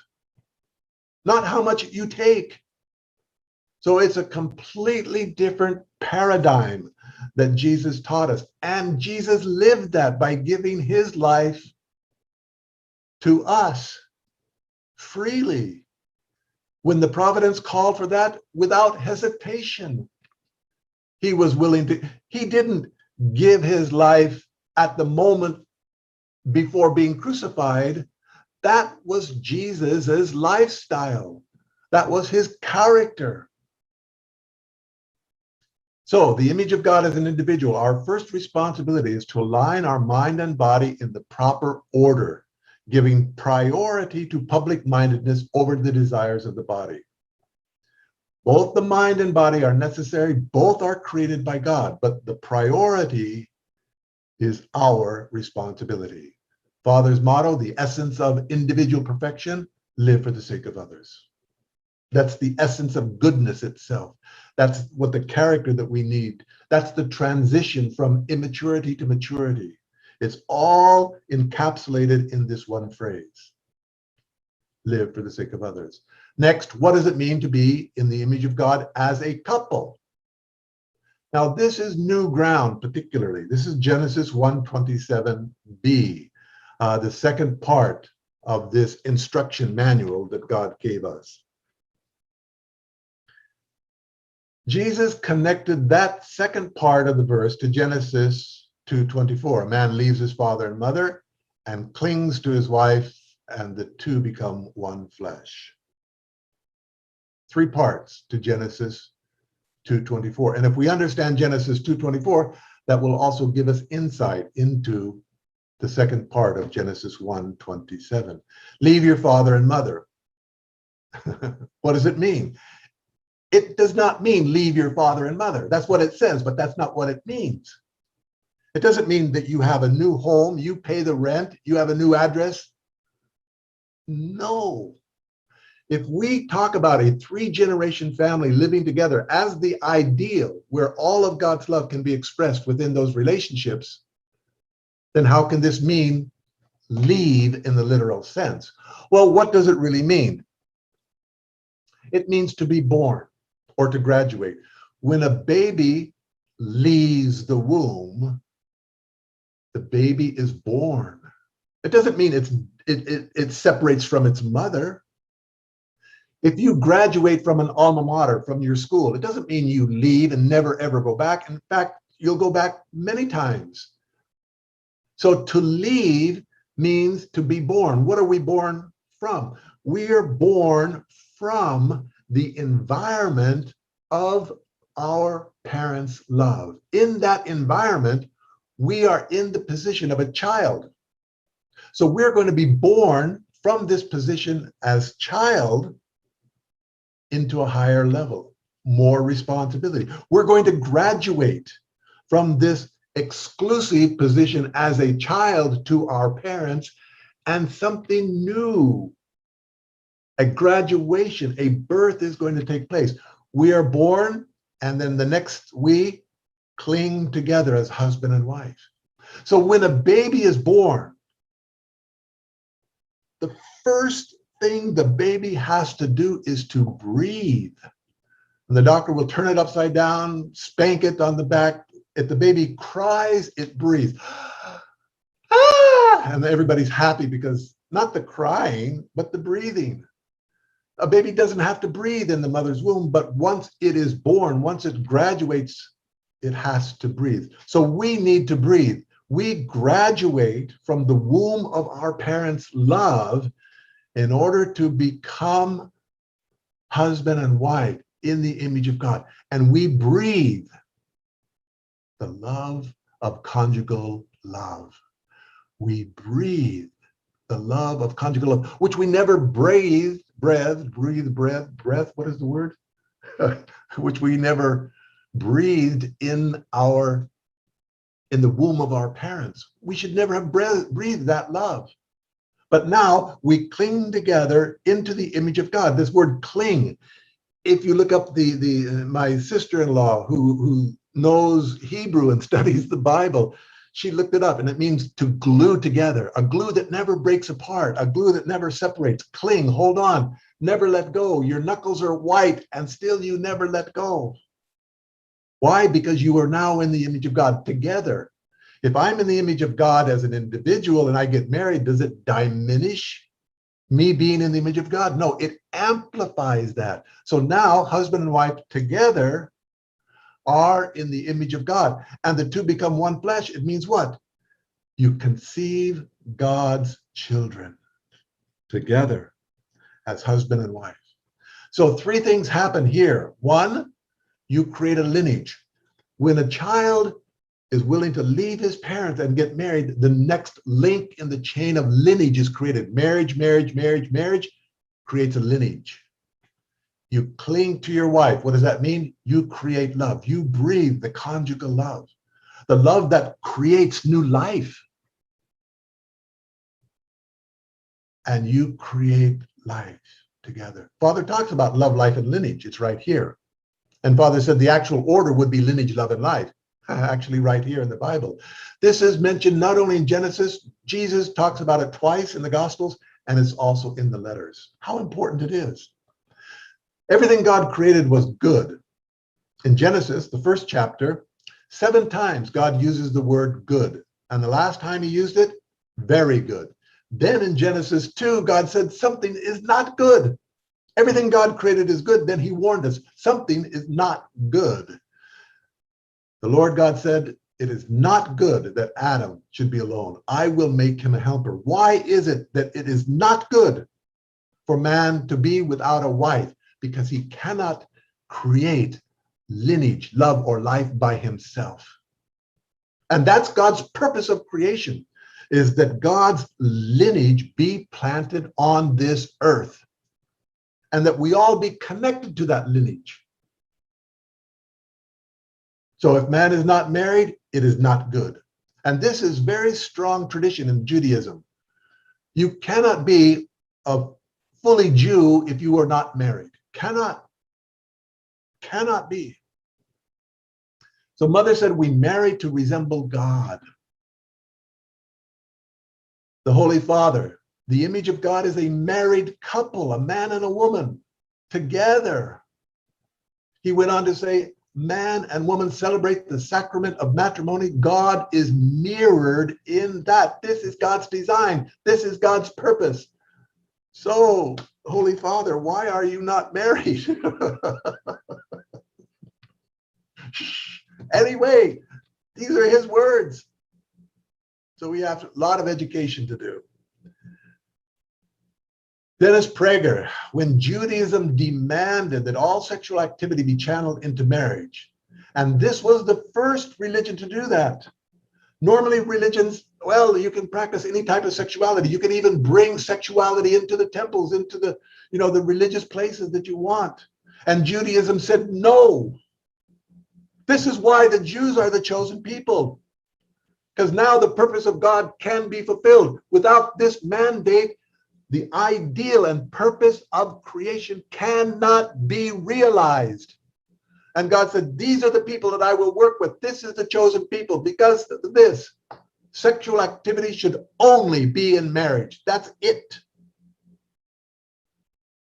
not how much you take. So it's a completely different paradigm that Jesus taught us. And Jesus lived that by giving his life to us freely. When the providence called for that, without hesitation, he was willing to. He didn't give his life at the moment before being crucified. That was Jesus's lifestyle. That was his character. So the image of God as an individual, our first responsibility is to align our mind and body in the proper order, giving priority to public-mindedness over the desires of the body. Both the mind and body are necessary. Both are created by God, but the priority is our responsibility. Father's motto, the essence of individual perfection, live for the sake of others. That's the essence of goodness itself. That's what the character that we need. That's the transition from immaturity to maturity. It's all encapsulated in this one phrase. Live for the sake of others. Next, what does it mean to be in the image of God as a couple? Now, this is new ground particularly. This is Genesis 1:27b, the second part of this instruction manual that God gave us. Jesus connected that second part of the verse to Genesis 2:24. A man leaves his father and mother and clings to his wife, and the two become one flesh. 3 parts to Genesis 2:24. And if we understand Genesis 2:24, that will also give us insight into the second part of Genesis 1:27. Leave your father and mother. What does it mean? It does not mean leave your father and mother. That's what it says, but that's not what it means. It doesn't mean that you have a new home, you pay the rent, you have a new address. No. If we talk about a 3-generation family living together as the ideal, where all of God's love can be expressed within those relationships, then how can this mean leave in the literal sense? Well, what does it really mean? It means to be born or to graduate. When a baby leaves the womb, the baby is born. It doesn't mean it separates from its mother. If you graduate from an alma mater, from your school, it doesn't mean you leave and never ever go back. In fact, you'll go back many times. So to leave means to be born. What are we born from? We are born from the environment of our parents' love. In that environment, we are in the position of a child. So we're going to be born from this position as child into a higher level, more responsibility. We're going to graduate from this exclusive position as a child to our parents and something new. A graduation, a birth is going to take place. We are born, and then the next we cling together as husband and wife. So when a baby is born, the first thing the baby has to do is to breathe. And the doctor will turn it upside down, spank it on the back. If the baby cries, it breathes. Ah! And everybody's happy because not the crying, but the breathing. A baby doesn't have to breathe in the mother's womb, but once it is born, once it graduates, it has to breathe. So we need to breathe. We graduate from the womb of our parents' love in order to become husband and wife in the image of God. And we breathe the love of conjugal love. We breathe the love of conjugal love, which we never breathed, breath, what is the word? Which we never breathed in the womb of our parents. We should never have breathed that love. But now we cling together into the image of God. This word cling, if you look up my sister-in-law who knows Hebrew and studies the Bible, she looked it up and it means to glue together, a glue that never breaks apart, a glue that never separates. Cling, hold on, never let go. Your knuckles are white and still you never let go. Why? Because you are now in the image of God together. If I'm in the image of God as an individual and I get married, does it diminish me being in the image of God? No, it amplifies that. So now husband and wife together are in the image of God, and the two become one flesh. It means what? You conceive God's children together as husband and wife. So three things happen here. One, you create a lineage. When a child is willing to leave his parents and get married, the next link in the chain of lineage is created. Marriage creates a lineage. You cling to your wife. What does that mean? You create love. You breathe the conjugal love, the love that creates new life. And you create life together. Father talks about love, life, and lineage. It's right here. And Father said the actual order would be lineage, love, and life. Actually right here in the Bible. This is mentioned not only in Genesis, Jesus talks about it twice in the Gospels, and it's also in the letters. How important it is. Everything God created was good. In Genesis, the first chapter, 7 times God uses the word good. And the last time he used it, very good. Then in Genesis 2, God said something is not good. Everything God created is good. Then he warned us, something is not good. The Lord God said, it is not good that Adam should be alone. I will make him a helper. Why is it that it is not good for man to be without a wife? Because he cannot create lineage, love, or life by himself. And that's God's purpose of creation, is that God's lineage be planted on this earth, and that we all be connected to that lineage. So if man is not married, it is not good. And this is very strong tradition in Judaism. You cannot be a fully Jew if you are not married. Cannot be. So Mother said we marry to resemble God. The Holy Father, the image of God is a married couple, a man and a woman together. He went on to say, man and woman celebrate the sacrament of matrimony. God is mirrored in that. This is God's design. This is God's purpose. So, Holy Father, why are you not married? Anyway, these are his words. So we have a lot of education to do. Dennis Prager, when Judaism demanded that all sexual activity be channeled into marriage, and this was the first religion to do that. Normally religions, well, you can practice any type of sexuality. You can even bring sexuality into the temples, into the, the religious places that you want. And Judaism said, no. This is why the Jews are the chosen people. Because now the purpose of God can be fulfilled. Without this mandate, the ideal and purpose of creation cannot be realized. And God said, these are the people that I will work with. This is the chosen people. Because of this, sexual activity should only be in marriage. That's it.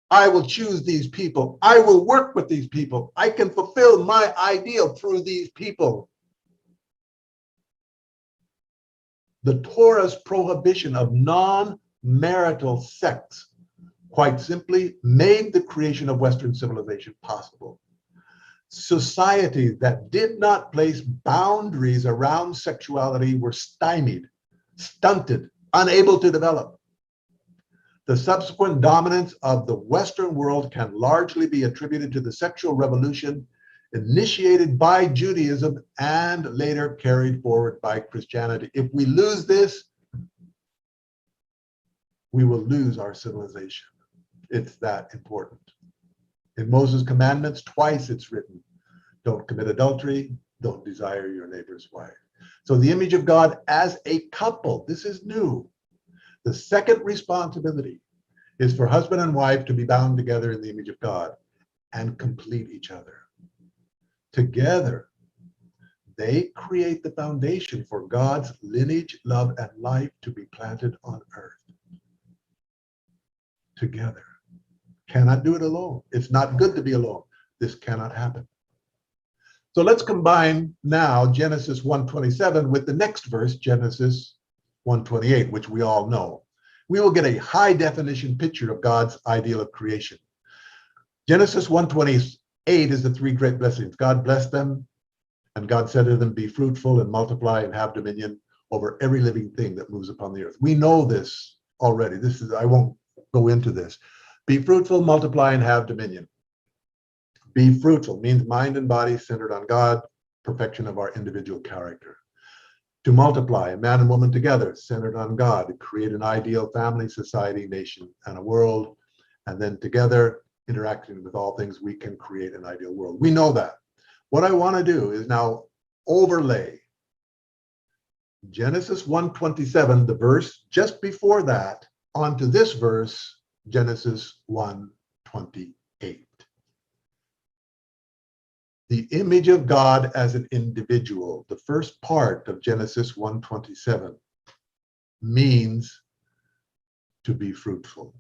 I will choose these people. I will work with these people. I can fulfill my ideal through these people. The Torah's prohibition of non-marital sex quite simply made the creation of Western civilization possible. Societies that did not place boundaries around sexuality were stymied, stunted, unable to develop. The subsequent dominance of the Western world can largely be attributed to the sexual revolution initiated by Judaism and later carried forward by Christianity. If we lose this, we will lose our civilization. It's that important. In Moses' commandments, twice it's written, don't commit adultery, don't desire your neighbor's wife. So the image of God as a couple, this is new. The second responsibility is for husband and wife to be bound together in the image of God and complete each other. Together, they create the foundation for God's lineage, love, and life to be planted on earth. Together. Cannot do it alone. It's not good to be alone. This cannot happen. So let's combine now Genesis 1:27 with the next verse, Genesis 1:28, which we all know. We will get a high definition picture of God's ideal of creation. Genesis 1:28 is the three great blessings. God blessed them, and God said to them, be fruitful and multiply and have dominion over every living thing that moves upon the earth. We know this already. I won't go into this. Be fruitful, multiply, and have dominion. Be fruitful means mind and body centered on God, perfection of our individual character. To multiply, a man and woman together, centered on God, to create an ideal family, society, nation, and a world. And then together, interacting with all things, we can create an ideal world. We know that. What I want to do is now overlay Genesis 1:27, the verse just before that, onto this verse, Genesis 1:28. The image of God as an individual, the first part of Genesis 1:27, means to be fruitful.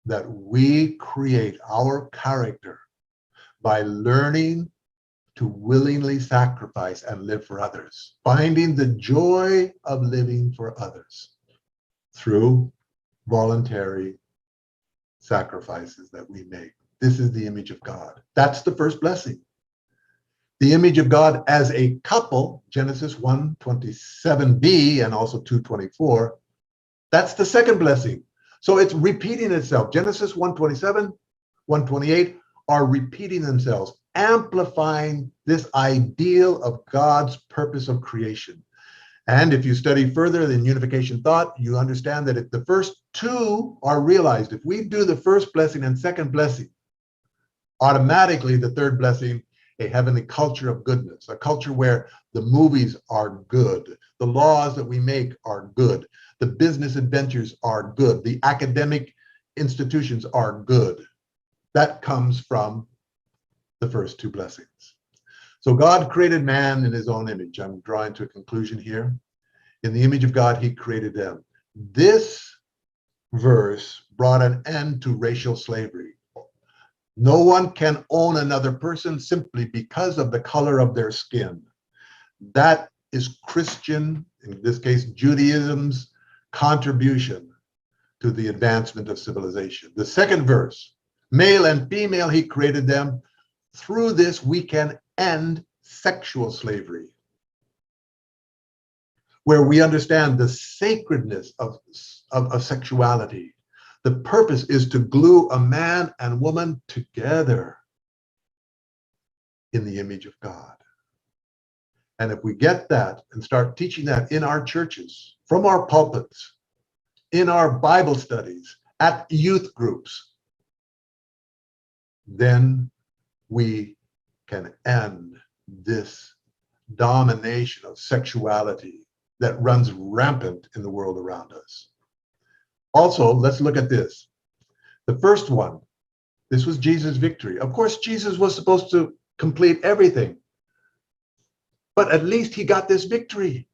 That we create our character by learning to willingly sacrifice and live for others, finding the joy of living for others through voluntary sacrifices that we make. This is the image of God. That's the first blessing. The image of God as a couple, Genesis 1:27b and also 2:24, that's the second blessing. So it's repeating itself. Genesis 1:27, 1:28 are repeating themselves, amplifying this ideal of God's purpose of creation. And if you study further in unification thought, you understand that if the first two are realized, if we do the first blessing and second blessing, automatically the third blessing, a heavenly culture of goodness, a culture where the movies are good, the laws that we make are good, the business adventures are good, the academic institutions are good. That comes from the first two blessings. So God created man in his own image. I'm drawing to a conclusion here. In the image of God, he created them. This verse brought an end to racial slavery. No one can own another person simply because of the color of their skin. That is Christian, in this case, Judaism's contribution to the advancement of civilization. The second verse, male and female, he created them. Through this, we can end sexual slavery, where we understand the sacredness of sexuality. The purpose is to glue a man and woman together in the image of God. And if we get that and start teaching that in our churches, from our pulpits, in our Bible studies, at youth groups, then we can end this domination of sexuality that runs rampant in the world around us. Also, let's look at this. The first one, this was Jesus' victory. Of course, Jesus was supposed to complete everything, but at least he got this victory.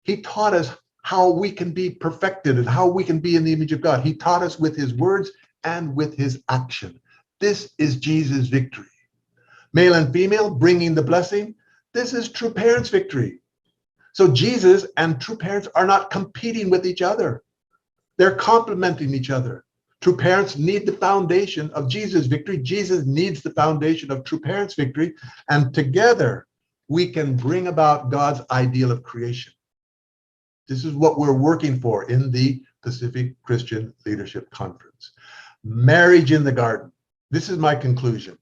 He taught us how we can be perfected and how we can be in the image of God. He taught us with his words and with his action. This is Jesus' victory. Male and female, bringing the blessing. This is true parents' victory. So Jesus and true parents are not competing with each other. They're complementing each other. True parents need the foundation of Jesus' victory. Jesus needs the foundation of true parents' victory. And together, we can bring about God's ideal of creation. This is what we're working for in the Pacific Christian Leadership Conference. Marriage in the garden. This is my conclusion.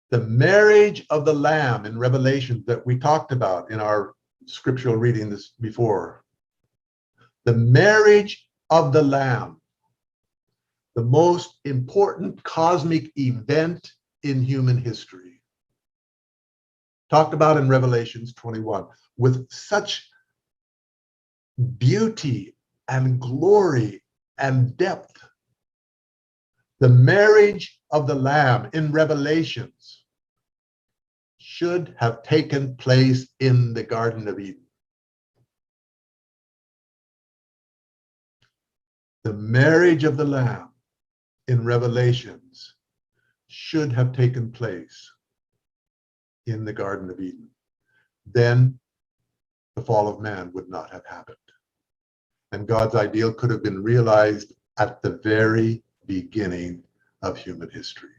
The marriage of the Lamb in Revelation that we talked about in our scriptural reading this before. The marriage of the Lamb, the most important cosmic event in human history. Talked about in Revelations 21 with such beauty and glory and depth. The marriage of the Lamb in Revelations should have taken place in the Garden of Eden. The marriage of the Lamb in Revelations should have taken place in the Garden of Eden. Then the fall of man would not have happened. And God's ideal could have been realized at the very beginning of human history.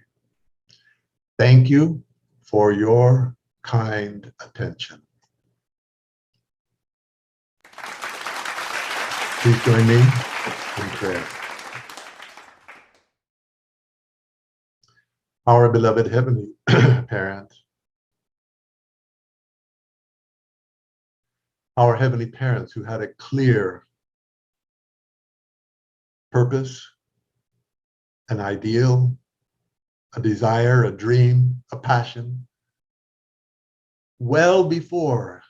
Thank you for your kind attention. Please join me in prayer. Our beloved Heavenly Parent, our heavenly parents who had a clear purpose, an ideal, a desire, a dream, a passion, well before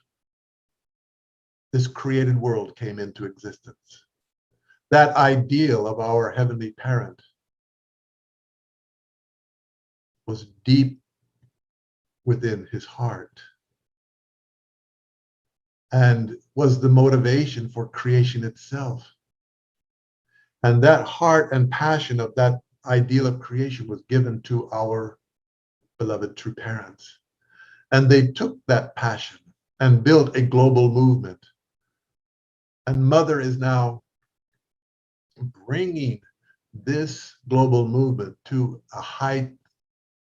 this created world came into existence. That ideal of our heavenly parent was deep within his heart and was the motivation for creation itself. And that heart and passion of that ideal of creation was given to our beloved true parents. And they took that passion and built a global movement. And Mother is now bringing this global movement to a height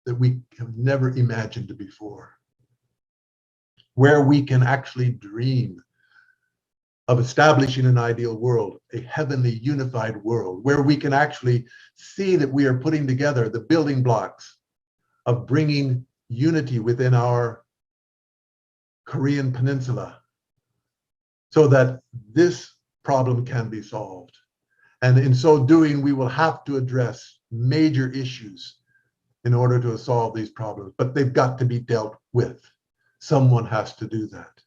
that we have never imagined before, where we can actually dream of establishing an ideal world, a heavenly unified world, where we can actually see that we are putting together the building blocks of bringing unity within our Korean peninsula so that this problem can be solved. And in so doing, we will have to address major issues in order to solve these problems, but they've got to be dealt with. Someone has to do that.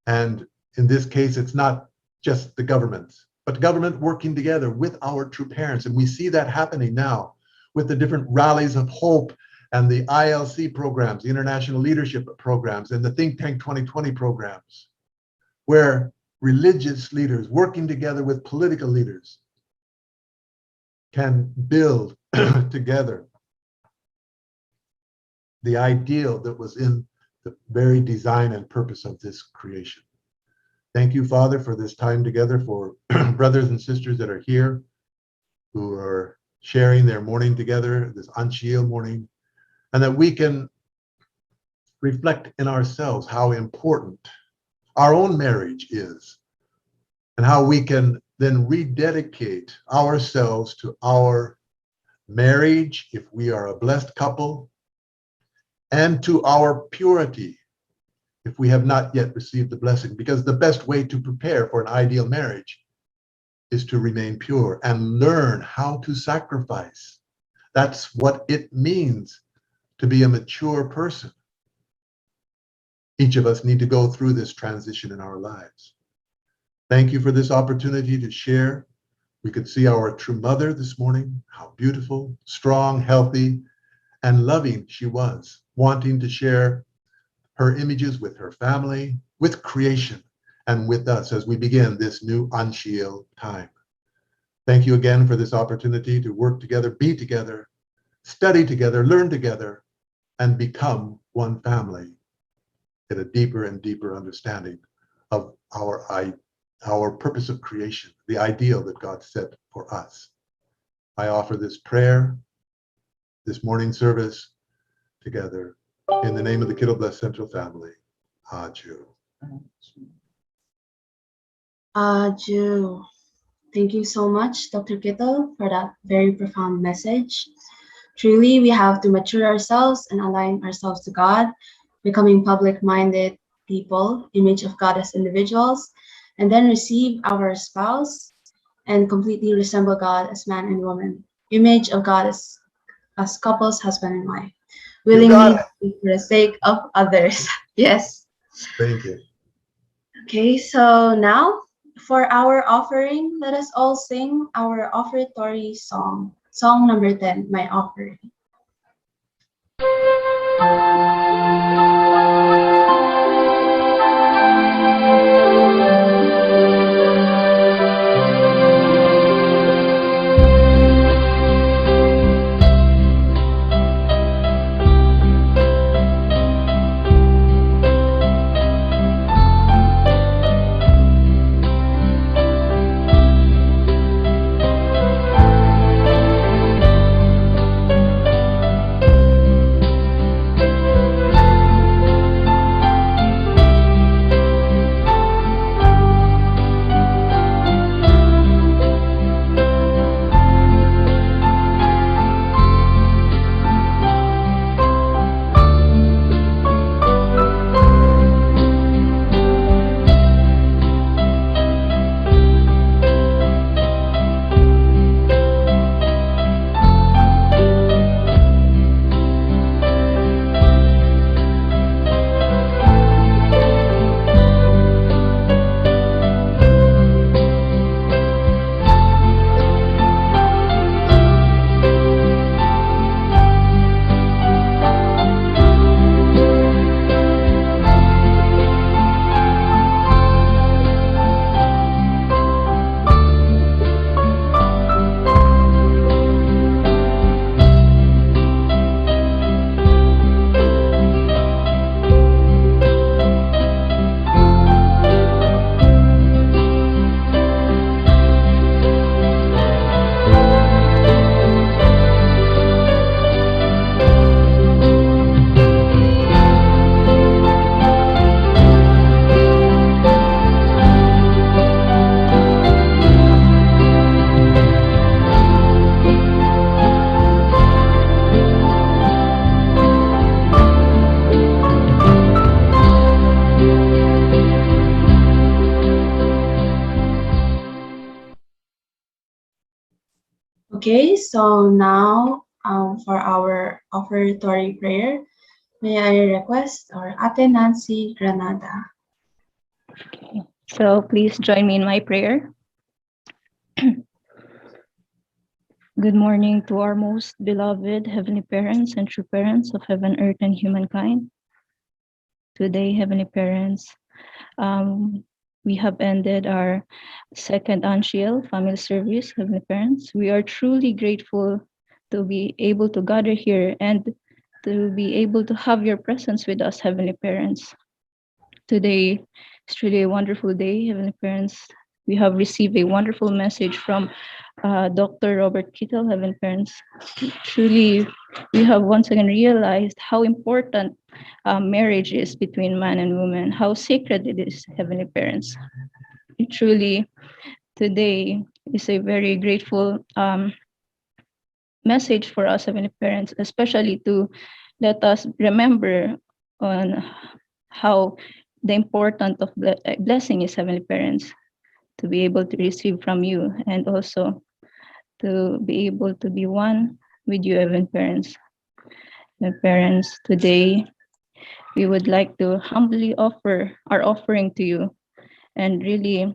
And in this case, it's not just the governments, but the government working together with our true parents. And we see that happening now with the different rallies of hope and the ILC programs, the International Leadership Programs, and the Think Tank 2020 programs, where religious leaders working together with political leaders can build together the ideal that was in the very design and purpose of this creation. Thank you, Father, for this time together, for brothers and sisters that are here who are sharing their morning together, this Ahn Shi morning, and that we can reflect in ourselves how important our own marriage is and how we can then rededicate ourselves to our marriage if we are a blessed couple, and to our purity if we have not yet received the blessing, because the best way to prepare for an ideal marriage is to remain pure and learn how to sacrifice. That's what it means to be a mature person. Each of us need to go through this transition in our lives. Thank you for this opportunity to share. We could see our true mother this morning, how beautiful, strong, healthy, and loving she was, wanting to share her images with her family, with creation, and with us as we begin this new Ahn Shi time. Thank you again for this opportunity to work together, be together, study together, learn together, and become one family in a deeper and deeper understanding of our purpose of creation, the ideal that God set for us. I offer this prayer, this morning service together in the name of the Kittle Blessed Central Family. Aju. Aju. Thank you so much, Dr. Kittle, for that very profound message. Truly, we have to mature ourselves and align ourselves to God, becoming public-minded people, image of God as individuals, and then receive our spouse and completely resemble God as man and woman, image of God as couples, husband and wife, willingly for the sake of others. Yes. Thank you. Okay, so now for our offering, let us all sing our offertory song. Song number 10, My Offering. Okay, so now for our offertory prayer, may I request our Ate Nancy Granada. So please join me in my prayer. Good morning to our most beloved Heavenly Parents and true parents of heaven, earth, and humankind. Today, Heavenly Parents, we have ended our second Ahn Shi family service, Heavenly Parents. We are truly grateful to be able to gather here and to be able to have your presence with us, Heavenly Parents. Today is truly a wonderful day, Heavenly Parents. We have received a wonderful message from Dr. Robert Kittle, Heavenly Parents. Truly, we have once again realized how important marriage is between man and woman, how sacred it is, Heavenly Parents. Truly, today is a very grateful message for us, Heavenly Parents, especially to let us remember on how the importance of blessing is, Heavenly Parents, to be able to receive from you and also to be able to be one with you, Heavenly Parents. Heavenly Parents, today we would like to humbly offer our offering to you and really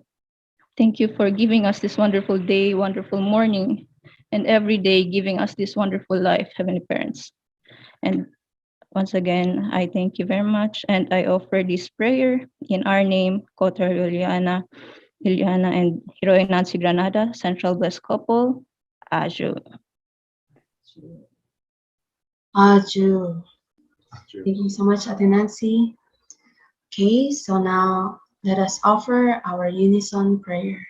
thank you for giving us this wonderful day, wonderful morning, and every day giving us this wonderful life, Heavenly Parents. And once again, I thank you very much, and I offer this prayer in our name, Kotar Liliana, and Heroine Nancy Granada, Central Blessed Couple, Aju. Aju. Thank you so much, Ate Nancy. Okay, so now let us offer our unison prayer.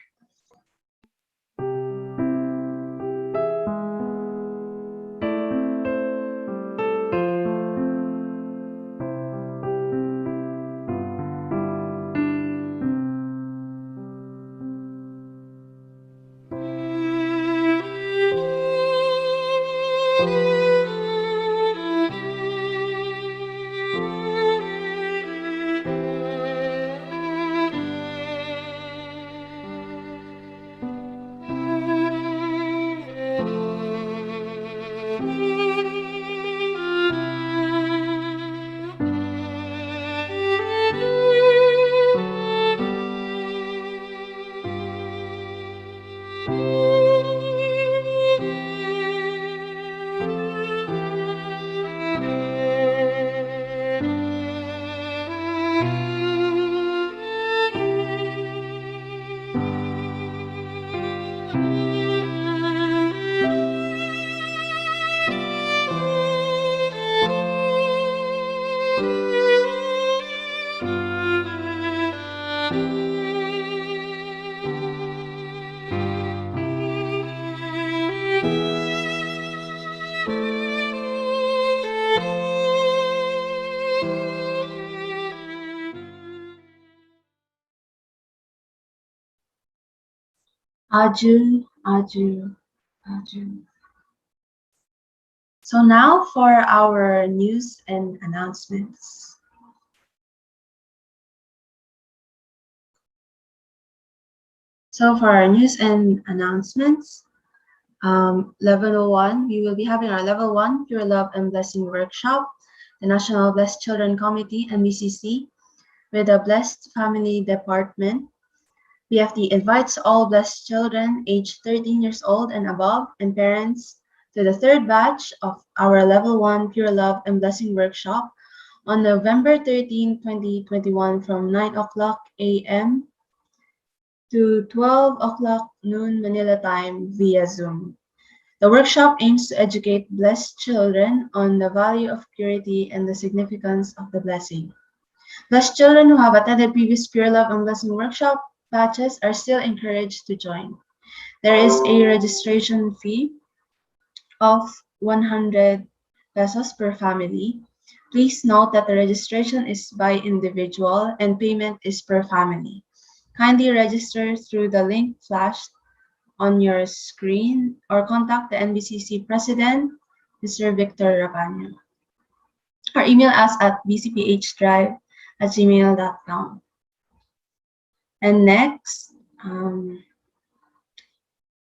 Aju, Aju, Aju. So now for our news and announcements. So for our news and announcements, level 1, we will be having our level 1 Pure Love and Blessing workshop, the National Blessed Children Committee, NBCC, with the Blessed Family Department. BFD invites all blessed children aged 13 years old and above and parents to the third batch of our Level 1 Pure Love and Blessing workshop on November 13, 2021 from 9 o'clock a.m. to 12 o'clock noon Manila time via Zoom. The workshop aims to educate blessed children on the value of purity and the significance of the blessing. Blessed children who have attended previous Pure Love and Blessing workshop batches are still encouraged to join. There is a registration fee of 100 pesos per family. Please note that the registration is by individual and payment is per family. Kindly register through the link flashed on your screen or contact the NBCC President, Mr. Victor Rabanyo. Or email us at bcphdrive@gmail.com. And next,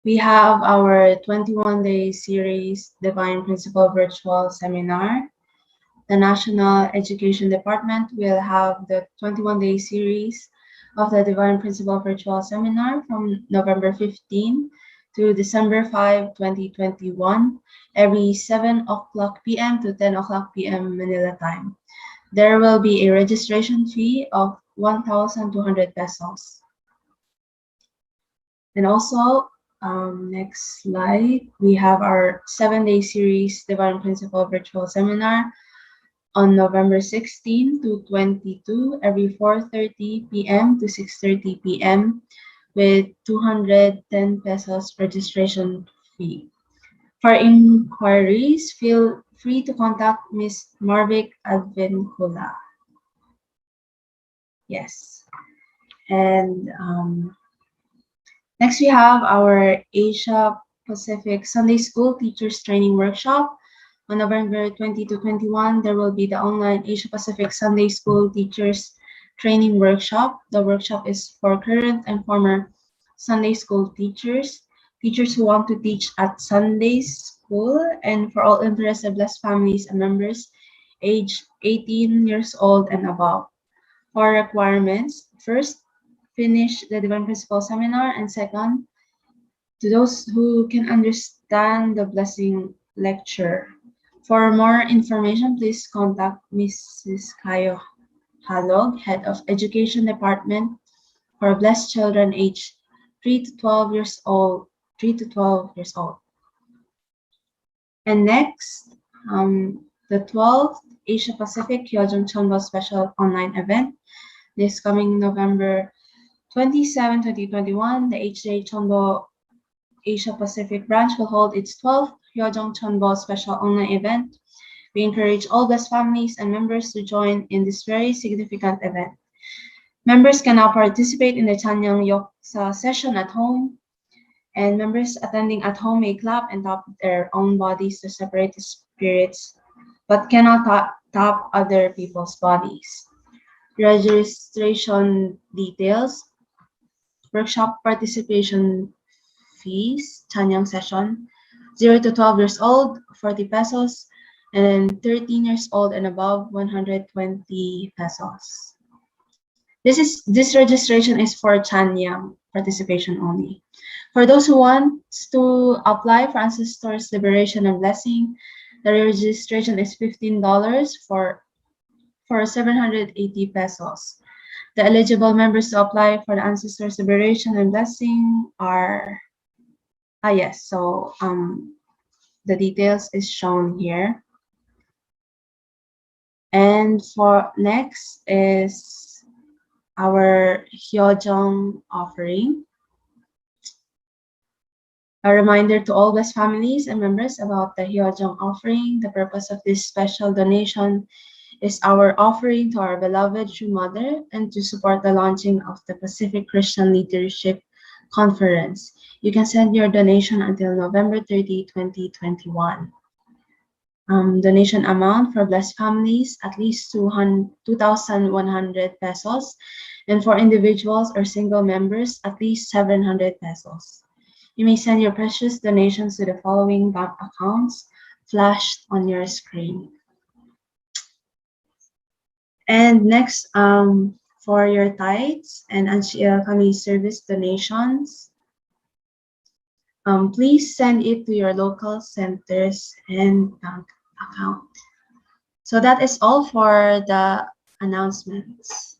we have our 21-day series Divine Principle Virtual Seminar. The National Education Department will have the 21-day series of the Divine Principle Virtual Seminar from November 15 to December 5, 2021, every 7 o'clock p.m. to 10 o'clock p.m. Manila time. There will be a registration fee of 1,200 pesos. And also, next slide, we have our 7-day series Divine Principle Virtual Seminar on November 16 to 22, every 4:30 p.m. to 6:30 p.m. with 210 pesos registration fee. For inquiries, feel free to contact Ms. Marvick Advincula. Yes. And next we have our Asia Pacific Sunday School Teachers Training Workshop On November 20 to 21, there will be the online Asia Pacific Sunday School Teachers Training Workshop. The workshop is for current and former Sunday school teachers, teachers who want to teach at Sunday school, and for all interested blessed families and members age 18 years old and above. For requirements, first, finish the Divine Principle Seminar, and second, to those who can understand the blessing lecture. For more information, please contact Mrs. Kayo Halog, Head of Education Department for Blessed Children aged 3 to 12 years old. And next, the 12th Asia Pacific Hyojung Chonbo Special Online Event. This coming November 27, 2021, the HJ Chonbo Asia Pacific branch will hold its 12th Hyojung Chonbo Special Online Event. We encourage all blessed families and members to join in this very significant event. Members can now participate in the Chanyang Yoksa session at home, and members attending at home may clap and tap their own bodies to separate the spirits, but cannot tap other people's bodies. Registration details, workshop participation fees, Chanyang session, 0 to 12 years old, 40 pesos, and 13 years old and above, 120 pesos. This registration is for Chanyang participation only. For those who want to apply for Ancestors Liberation and Blessing, the registration is $15 for 780 pesos. The eligible members to apply for the Ancestors Liberation and Blessing are, the details is shown here. And for next is our Hyojung offering. A reminder to all blessed families and members about the Hyojung offering. The purpose of this special donation is our offering to our beloved True Mother and to support the launching of the Pacific Christian Leadership Conference. You can send your donation until November 30, 2021. Donation amount for blessed families, at least 2,100 pesos, and for individuals or single members, at least 700 pesos. You may send your precious donations to the following bank accounts flashed on your screen. And next, for your tithes and Ahn Shi community service donations, please send it to your local centers and bank account. So that is all for the announcements.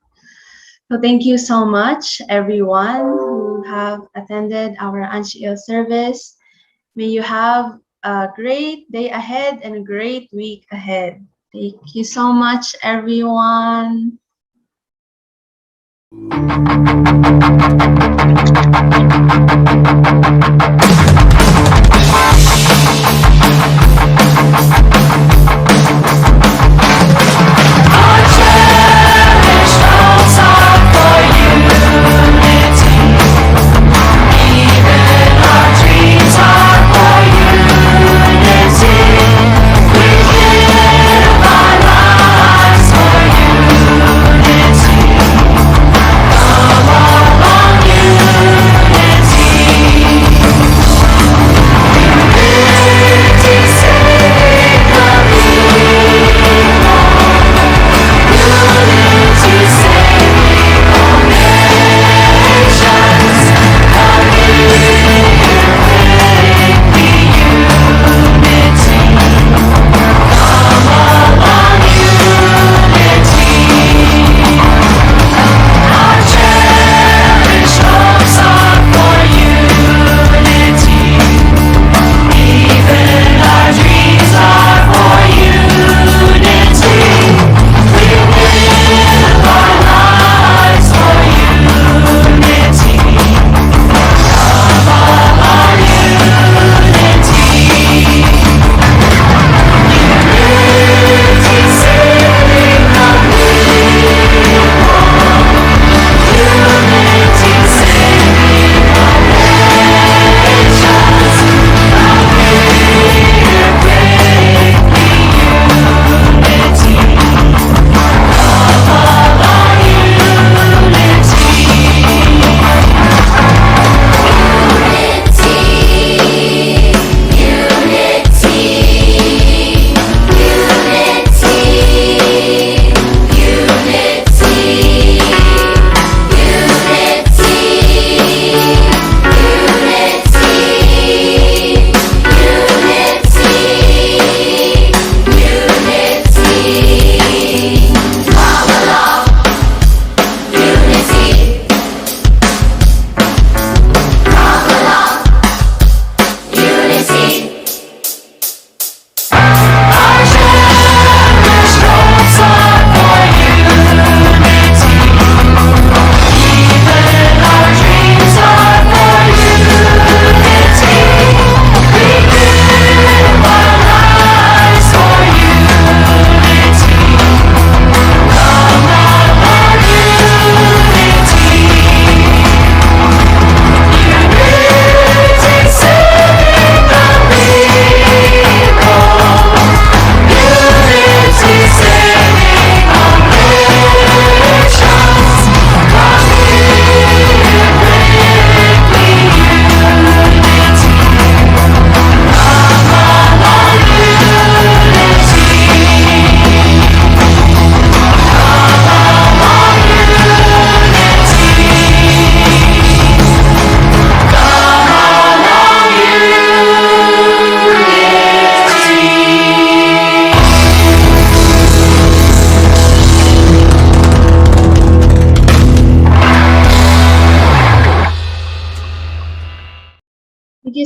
So thank you so much, everyone who have attended our Ahn Shi service. May you have a great day ahead and a great week ahead. Thank you so much, everyone.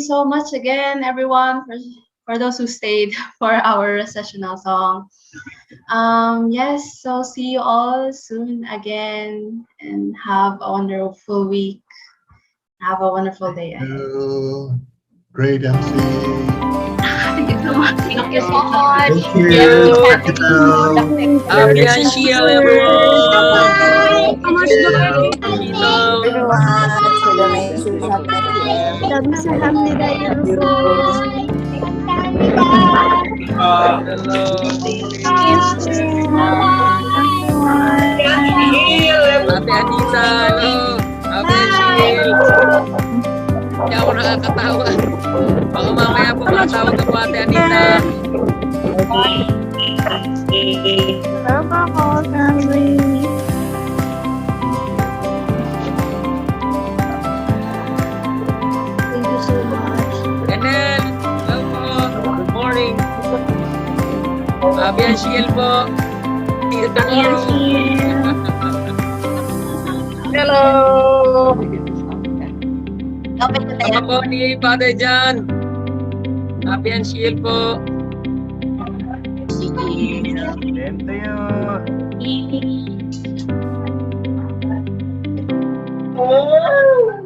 so much again, everyone, for those who stayed for our recessional song. Yes, so see you all soon again, and have a wonderful week. Have a wonderful day ahead. Great MC. Thank you so much. Thank you so much. Thank you. Ahn Shi, everyone. 감사합니다, 여러분. Ate Anita, halo. Ate Shil. Hindi ako nakakatawa. Baka mamaya po makatawag ako, Ate Anita. Thank you so much. Enel, hello po. Good morning. Ahn Shi po. Hello. Ako po ni Father John. Ahn Shi po. Thank you. Oh.